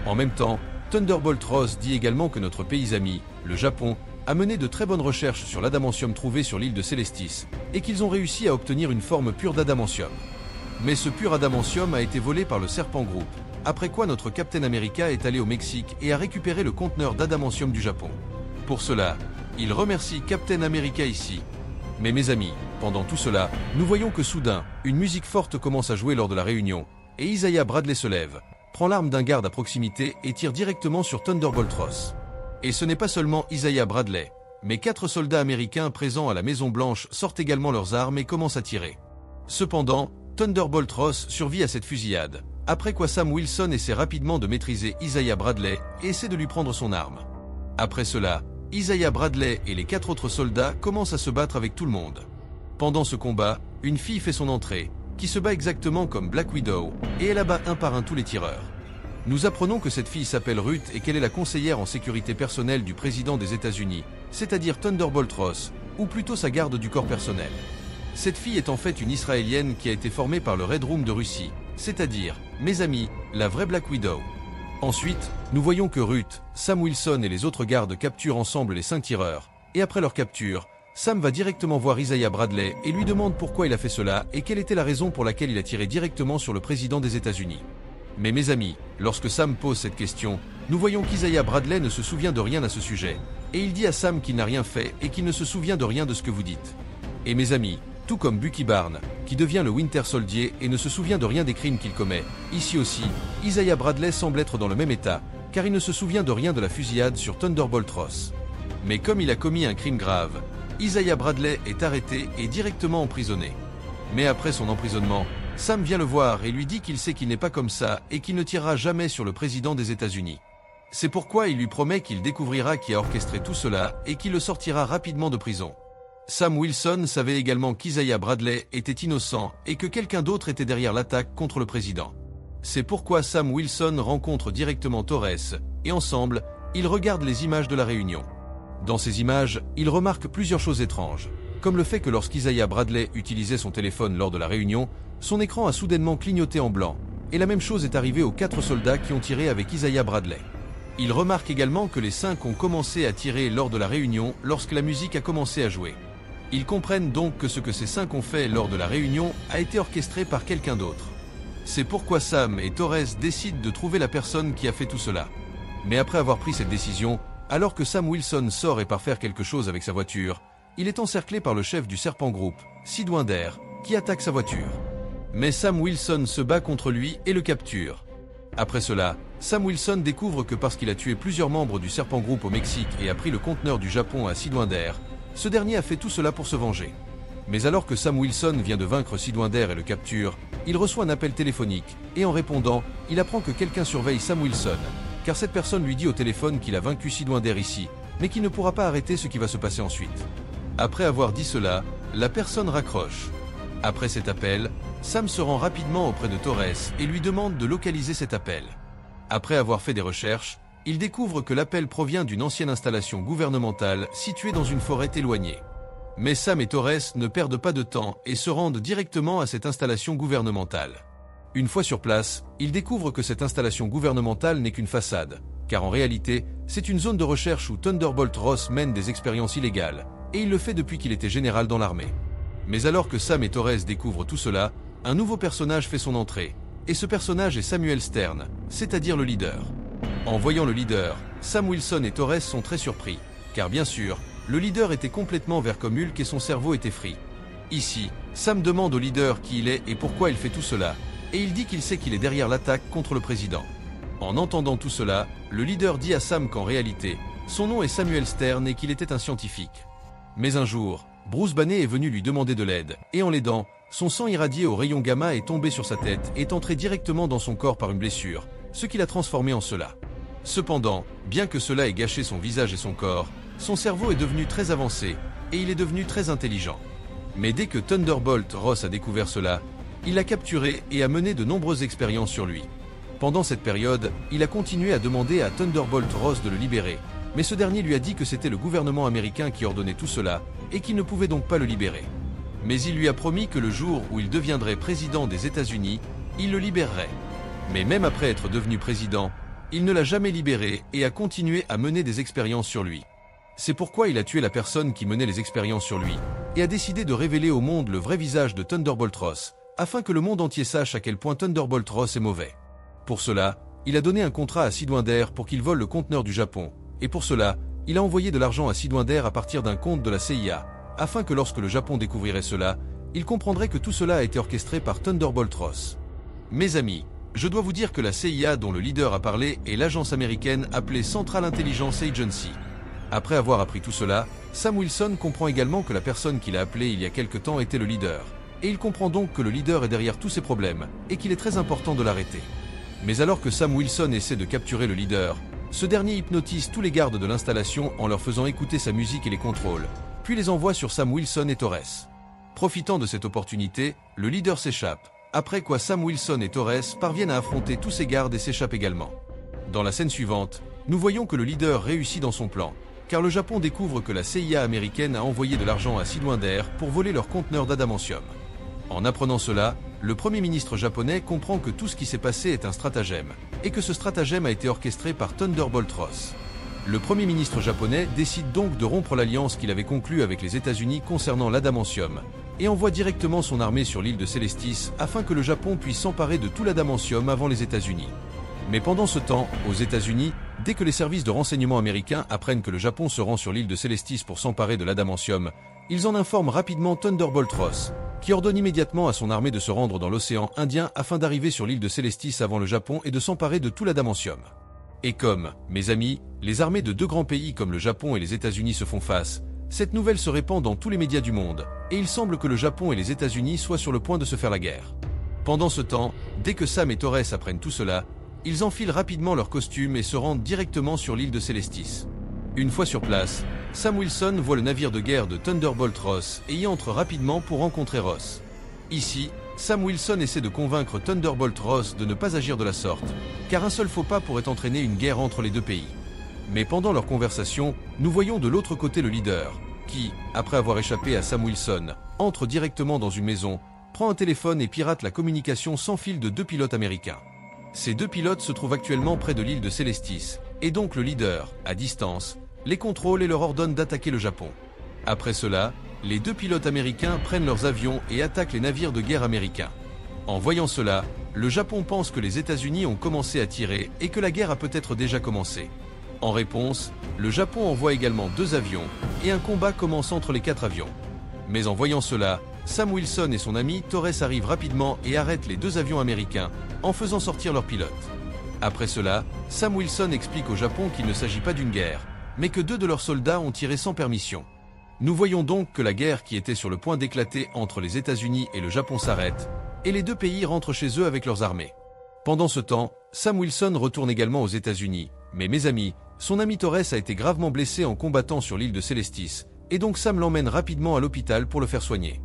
Speaker 1: En même temps, Thunderbolt Ross dit également que notre pays ami, le Japon, a mené de très bonnes recherches sur l'adamantium trouvé sur l'île de Célestis, et qu'ils ont réussi à obtenir une forme pure d'adamantium. Mais ce pur adamantium a été volé par le Serpent Group, après quoi notre Captain America est allé au Mexique et a récupéré le conteneur d'adamantium du Japon. Pour cela, il remercie Captain America ici. Mais mes amis, pendant tout cela, nous voyons que soudain, une musique forte commence à jouer lors de la réunion, et Isaiah Bradley se lève, prend l'arme d'un garde à proximité et tire directement sur Thunderbolt Ross. Et ce n'est pas seulement Isaiah Bradley, mais 4 soldats américains présents à la Maison-Blanche sortent également leurs armes et commencent à tirer. Cependant, Thunderbolt Ross survit à cette fusillade, après quoi Sam Wilson essaie rapidement de maîtriser Isaiah Bradley et essaie de lui prendre son arme. Après cela, Isaiah Bradley et les 4 autres soldats commencent à se battre avec tout le monde. Pendant ce combat, une fille fait son entrée, qui se bat exactement comme Black Widow, et elle abat un par un tous les tireurs. Nous apprenons que cette fille s'appelle Ruth et qu'elle est la conseillère en sécurité personnelle du président des États-Unis, c'est-à-dire Thunderbolt Ross, ou plutôt sa garde du corps personnel. Cette fille est en fait une Israélienne qui a été formée par le Red Room de Russie, c'est-à-dire, mes amis, la vraie Black Widow. Ensuite, nous voyons que Ruth, Sam Wilson et les autres gardes capturent ensemble les 5 tireurs, et après leur capture, Sam va directement voir Isaiah Bradley et lui demande pourquoi il a fait cela et quelle était la raison pour laquelle il a tiré directement sur le président des États-Unis. Mais mes amis, lorsque Sam pose cette question, nous voyons qu'Isaiah Bradley ne se souvient de rien à ce sujet, et il dit à Sam qu'il n'a rien fait et qu'il ne se souvient de rien de ce que vous dites. Et mes amis, tout comme Bucky Barnes, qui devient le Winter Soldier et ne se souvient de rien des crimes qu'il commet, ici aussi, Isaiah Bradley semble être dans le même état, car il ne se souvient de rien de la fusillade sur Thunderbolt Ross. Mais comme il a commis un crime grave, Isaiah Bradley est arrêté et directement emprisonné. Mais après son emprisonnement, Sam vient le voir et lui dit qu'il sait qu'il n'est pas comme ça et qu'il ne tirera jamais sur le président des États-Unis. C'est pourquoi il lui promet qu'il découvrira qui a orchestré tout cela et qu'il le sortira rapidement de prison. Sam Wilson savait également qu'Isaiah Bradley était innocent et que quelqu'un d'autre était derrière l'attaque contre le président. C'est pourquoi Sam Wilson rencontre directement Torres et ensemble, ils regardent les images de la réunion. Dans ces images, ils remarquent plusieurs choses étranges, comme le fait que lorsqu'Isaiah Bradley utilisait son téléphone lors de la réunion, son écran a soudainement clignoté en blanc, et la même chose est arrivée aux 4 soldats qui ont tiré avec Isaiah Bradley. Ils remarquent également que les 5 ont commencé à tirer lors de la réunion lorsque la musique a commencé à jouer. Ils comprennent donc que ce que ces 5 ont fait lors de la réunion a été orchestré par quelqu'un d'autre. C'est pourquoi Sam et Torres décident de trouver la personne qui a fait tout cela. Mais après avoir pris cette décision, alors que Sam Wilson sort et part faire quelque chose avec sa voiture, il est encerclé par le chef du Serpent Group, Sid Winder, qui attaque sa voiture. Mais Sam Wilson se bat contre lui et le capture. Après cela, Sam Wilson découvre que parce qu'il a tué plusieurs membres du Serpent Group au Mexique et a pris le conteneur du Japon à Sid Winder, ce dernier a fait tout cela pour se venger. Mais alors que Sam Wilson vient de vaincre Sid Winder et le capture, il reçoit un appel téléphonique, et en répondant, il apprend que quelqu'un surveille Sam Wilson, car cette personne lui dit au téléphone qu'il a vaincu Sid Winder ici, mais qu'il ne pourra pas arrêter ce qui va se passer ensuite. Après avoir dit cela, la personne raccroche. Après cet appel, Sam se rend rapidement auprès de Torres et lui demande de localiser cet appel. Après avoir fait des recherches, il découvre que l'appel provient d'une ancienne installation gouvernementale située dans une forêt éloignée. Mais Sam et Torres ne perdent pas de temps et se rendent directement à cette installation gouvernementale. Une fois sur place, ils découvrent que cette installation gouvernementale n'est qu'une façade, car en réalité, c'est une zone de recherche où Thunderbolt Ross mène des expériences illégales, et il le fait depuis qu'il était général dans l'armée. Mais alors que Sam et Torres découvrent tout cela, un nouveau personnage fait son entrée, et ce personnage est Samuel Stern, c'est-à-dire le leader. En voyant le leader, Sam Wilson et Torres sont très surpris, car bien sûr, le leader était complètement vert comme Hulk et son cerveau était frit. Ici, Sam demande au leader qui il est et pourquoi il fait tout cela, et il dit qu'il sait qu'il est derrière l'attaque contre le président. En entendant tout cela, le leader dit à Sam qu'en réalité, son nom est Samuel Stern et qu'il était un scientifique. Mais un jour, Bruce Banner est venu lui demander de l'aide, et en l'aidant, son sang irradié aux rayons gamma est tombé sur sa tête et est entré directement dans son corps par une blessure, ce qui l'a transformé en cela. Cependant, bien que cela ait gâché son visage et son corps, son cerveau est devenu très avancé, et il est devenu très intelligent. Mais dès que Thunderbolt Ross a découvert cela, il l'a capturé et a mené de nombreuses expériences sur lui. Pendant cette période, il a continué à demander à Thunderbolt Ross de le libérer, mais ce dernier lui a dit que c'était le gouvernement américain qui ordonnait tout cela, et qu'il ne pouvait donc pas le libérer. Mais il lui a promis que le jour où il deviendrait président des États-Unis, il le libérerait. Mais même après être devenu président, il ne l'a jamais libéré et a continué à mener des expériences sur lui. C'est pourquoi il a tué la personne qui menait les expériences sur lui, et a décidé de révéler au monde le vrai visage de Thunderbolt Ross, afin que le monde entier sache à quel point Thunderbolt Ross est mauvais. Pour cela, il a donné un contrat à Sid Winder pour qu'il vole le conteneur du Japon, et pour cela, il a envoyé de l'argent à Sid Winder à partir d'un compte de la CIA, afin que lorsque le Japon découvrirait cela, il comprendrait que tout cela a été orchestré par Thunderbolt Ross. Mes amis, je dois vous dire que la CIA dont le leader a parlé est l'agence américaine appelée Central Intelligence Agency. Après avoir appris tout cela, Sam Wilson comprend également que la personne qu'il a appelée il y a quelque temps était le leader, et il comprend donc que le leader est derrière tous ces problèmes, et qu'il est très important de l'arrêter. Mais alors que Sam Wilson essaie de capturer le leader, ce dernier hypnotise tous les gardes de l'installation en leur faisant écouter sa musique et les contrôle, puis les envoie sur Sam Wilson et Torres. Profitant de cette opportunité, le leader s'échappe, après quoi Sam Wilson et Torres parviennent à affronter tous ces gardes et s'échappent également. Dans la scène suivante, nous voyons que le leader réussit dans son plan, car le Japon découvre que la CIA américaine a envoyé de l'argent à Sid Winder pour voler leur conteneur d'adamantium. En apprenant cela, le Premier ministre japonais comprend que tout ce qui s'est passé est un stratagème, et que ce stratagème a été orchestré par Thunderbolt Ross. Le Premier ministre japonais décide donc de rompre l'alliance qu'il avait conclue avec les États-Unis concernant l'adamantium, et envoie directement son armée sur l'île de Célestis afin que le Japon puisse s'emparer de tout l'adamantium avant les États-Unis. Mais pendant ce temps, aux États-Unis, dès que les services de renseignement américains apprennent que le Japon se rend sur l'île de Célestis pour s'emparer de l'adamantium, ils en informent rapidement Thunderbolt Ross, qui ordonne immédiatement à son armée de se rendre dans l'océan Indien afin d'arriver sur l'île de Célestis avant le Japon et de s'emparer de tout l'adamantium. Et comme, mes amis, les armées de deux grands pays comme le Japon et les États-Unis se font face, cette nouvelle se répand dans tous les médias du monde, et il semble que le Japon et les États-Unis soient sur le point de se faire la guerre. Pendant ce temps, dès que Sam et Torres apprennent tout cela, ils enfilent rapidement leurs costumes et se rendent directement sur l'île de Celestis. Une fois sur place, Sam Wilson voit le navire de guerre de Thunderbolt Ross et y entre rapidement pour rencontrer Ross. Ici, Sam Wilson essaie de convaincre Thunderbolt Ross de ne pas agir de la sorte, car un seul faux pas pourrait entraîner une guerre entre les deux pays. Mais pendant leur conversation, nous voyons de l'autre côté le leader, qui, après avoir échappé à Sam Wilson, entre directement dans une maison, prend un téléphone et pirate la communication sans fil de 2 pilotes américains. Ces 2 pilotes se trouvent actuellement près de l'île de Celestis, et donc le leader, à distance, les contrôle et leur ordonne d'attaquer le Japon. Après cela, les 2 pilotes américains prennent leurs avions et attaquent les navires de guerre américains. En voyant cela, le Japon pense que les États-Unis ont commencé à tirer et que la guerre a peut-être déjà commencé. En réponse, le Japon envoie également 2 avions et un combat commence entre les 4 avions. Mais en voyant cela, Sam Wilson et son ami Torres arrivent rapidement et arrêtent les 2 avions américains en faisant sortir leurs pilotes. Après cela, Sam Wilson explique au Japon qu'il ne s'agit pas d'une guerre, mais que 2 de leurs soldats ont tiré sans permission. Nous voyons donc que la guerre qui était sur le point d'éclater entre les États-Unis et le Japon s'arrête, et les 2 pays rentrent chez eux avec leurs armées. Pendant ce temps, Sam Wilson retourne également aux États-Unis, mais mes amis, son ami Torres a été gravement blessé en combattant sur l'île de Celestis, et donc Sam l'emmène rapidement à l'hôpital pour le faire soigner.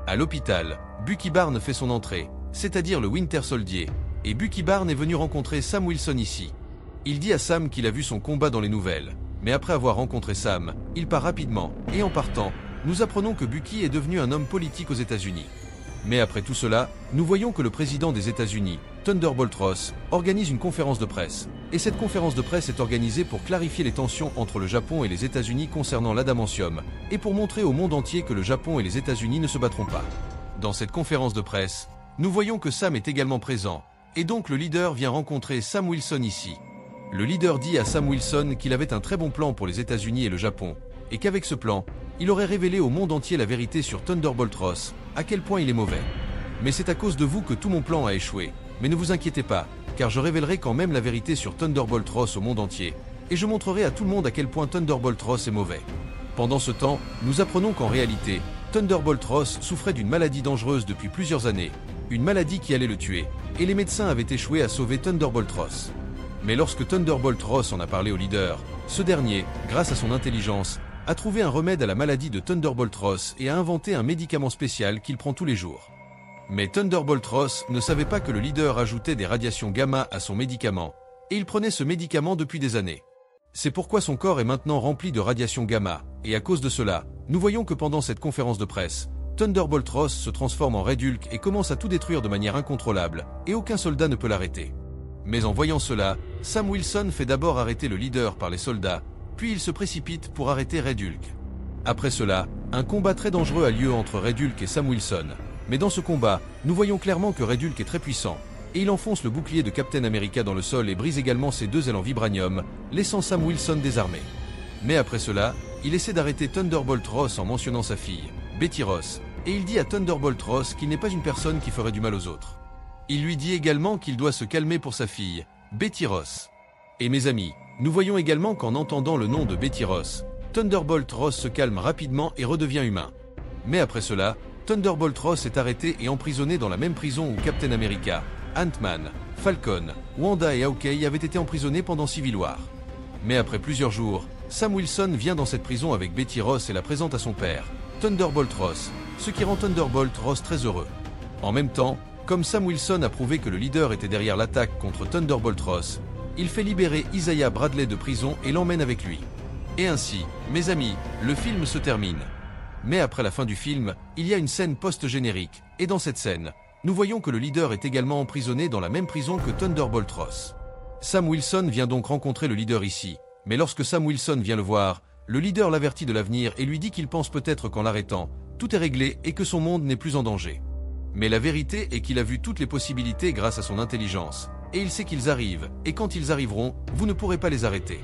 Speaker 1: À l'hôpital, Bucky Barnes fait son entrée, c'est-à-dire le Winter Soldier, et Bucky Barnes est venu rencontrer Sam Wilson ici. Il dit à Sam qu'il a vu son combat dans les nouvelles. Mais après avoir rencontré Sam, il part rapidement, et en partant, nous apprenons que Bucky est devenu un homme politique aux États-Unis. Mais après tout cela, nous voyons que le président des États-Unis, Thunderbolt Ross, organise une conférence de presse. Et cette conférence de presse est organisée pour clarifier les tensions entre le Japon et les États-Unis concernant l'adamantium, et pour montrer au monde entier que le Japon et les États-Unis ne se battront pas. Dans cette conférence de presse, nous voyons que Sam est également présent, et donc le leader vient rencontrer Sam Wilson ici. Le leader dit à Sam Wilson qu'il avait un très bon plan pour les États-Unis et le Japon, et qu'avec ce plan, il aurait révélé au monde entier la vérité sur Thunderbolt Ross, à quel point il est mauvais. Mais c'est à cause de vous que tout mon plan a échoué, mais ne vous inquiétez pas, car je révélerai quand même la vérité sur Thunderbolt Ross au monde entier, et je montrerai à tout le monde à quel point Thunderbolt Ross est mauvais. Pendant ce temps, nous apprenons qu'en réalité, Thunderbolt Ross souffrait d'une maladie dangereuse depuis plusieurs années, une maladie qui allait le tuer, et les médecins avaient échoué à sauver Thunderbolt Ross. Mais lorsque Thunderbolt Ross en a parlé au leader, ce dernier, grâce à son intelligence, a trouvé un remède à la maladie de Thunderbolt Ross et a inventé un médicament spécial qu'il prend tous les jours. Mais Thunderbolt Ross ne savait pas que le leader ajoutait des radiations gamma à son médicament, et il prenait ce médicament depuis des années. C'est pourquoi son corps est maintenant rempli de radiations gamma, et à cause de cela, nous voyons que pendant cette conférence de presse, Thunderbolt Ross se transforme en Red Hulk et commence à tout détruire de manière incontrôlable, et aucun soldat ne peut l'arrêter. Mais en voyant cela, Sam Wilson fait d'abord arrêter le leader par les soldats, puis il se précipite pour arrêter Red Hulk. Après cela, un combat très dangereux a lieu entre Red Hulk et Sam Wilson. Mais dans ce combat, nous voyons clairement que Red Hulk est très puissant, et il enfonce le bouclier de Captain America dans le sol et brise également ses 2 ailes en vibranium, laissant Sam Wilson désarmé. Mais après cela, il essaie d'arrêter Thunderbolt Ross en mentionnant sa fille, Betty Ross, et il dit à Thunderbolt Ross qu'il n'est pas une personne qui ferait du mal aux autres. Il lui dit également qu'il doit se calmer pour sa fille, Betty Ross. Et mes amis, nous voyons également qu'en entendant le nom de Betty Ross, Thunderbolt Ross se calme rapidement et redevient humain. Mais après cela, Thunderbolt Ross est arrêté et emprisonné dans la même prison où Captain America, Ant-Man, Falcon, Wanda et Hawkeye avaient été emprisonnés pendant Civil War. Mais après plusieurs jours, Sam Wilson vient dans cette prison avec Betty Ross et la présente à son père, Thunderbolt Ross, ce qui rend Thunderbolt Ross très heureux. En même temps, comme Sam Wilson a prouvé que le leader était derrière l'attaque contre Thunderbolt Ross, il fait libérer Isaiah Bradley de prison et l'emmène avec lui. Et ainsi, mes amis, le film se termine. Mais après la fin du film, il y a une scène post-générique, et dans cette scène, nous voyons que le leader est également emprisonné dans la même prison que Thunderbolt Ross. Sam Wilson vient donc rencontrer le leader ici, mais lorsque Sam Wilson vient le voir, le leader l'avertit de l'avenir et lui dit qu'il pense peut-être qu'en l'arrêtant, tout est réglé et que son monde n'est plus en danger. Mais la vérité est qu'il a vu toutes les possibilités grâce à son intelligence, et il sait qu'ils arrivent, et quand ils arriveront, vous ne pourrez pas les arrêter.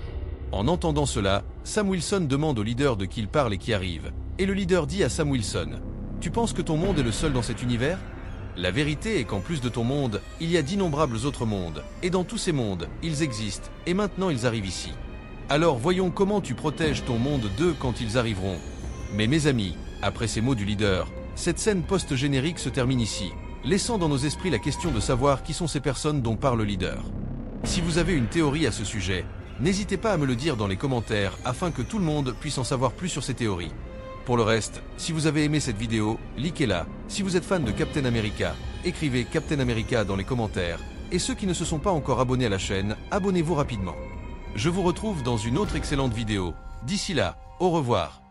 Speaker 1: En entendant cela, Sam Wilson demande au leader de qui il parle et qui arrive, et le leader dit à Sam Wilson, « Tu penses que ton monde est le seul dans cet univers ? La vérité est qu'en plus de ton monde, il y a d'innombrables autres mondes, et dans tous ces mondes, ils existent, et maintenant ils arrivent ici. Alors voyons comment tu protèges ton monde d'eux quand ils arriveront. Mais mes amis, après ces mots du leader, cette scène post-générique se termine ici, laissant dans nos esprits la question de savoir qui sont ces personnes dont parle le leader. Si vous avez une théorie à ce sujet, n'hésitez pas à me le dire dans les commentaires afin que tout le monde puisse en savoir plus sur ces théories. Pour le reste, si vous avez aimé cette vidéo, likez-la. Si vous êtes fan de Captain America, écrivez Captain America dans les commentaires. Et ceux qui ne se sont pas encore abonnés à la chaîne, abonnez-vous rapidement. Je vous retrouve dans une autre excellente vidéo. D'ici là, au revoir.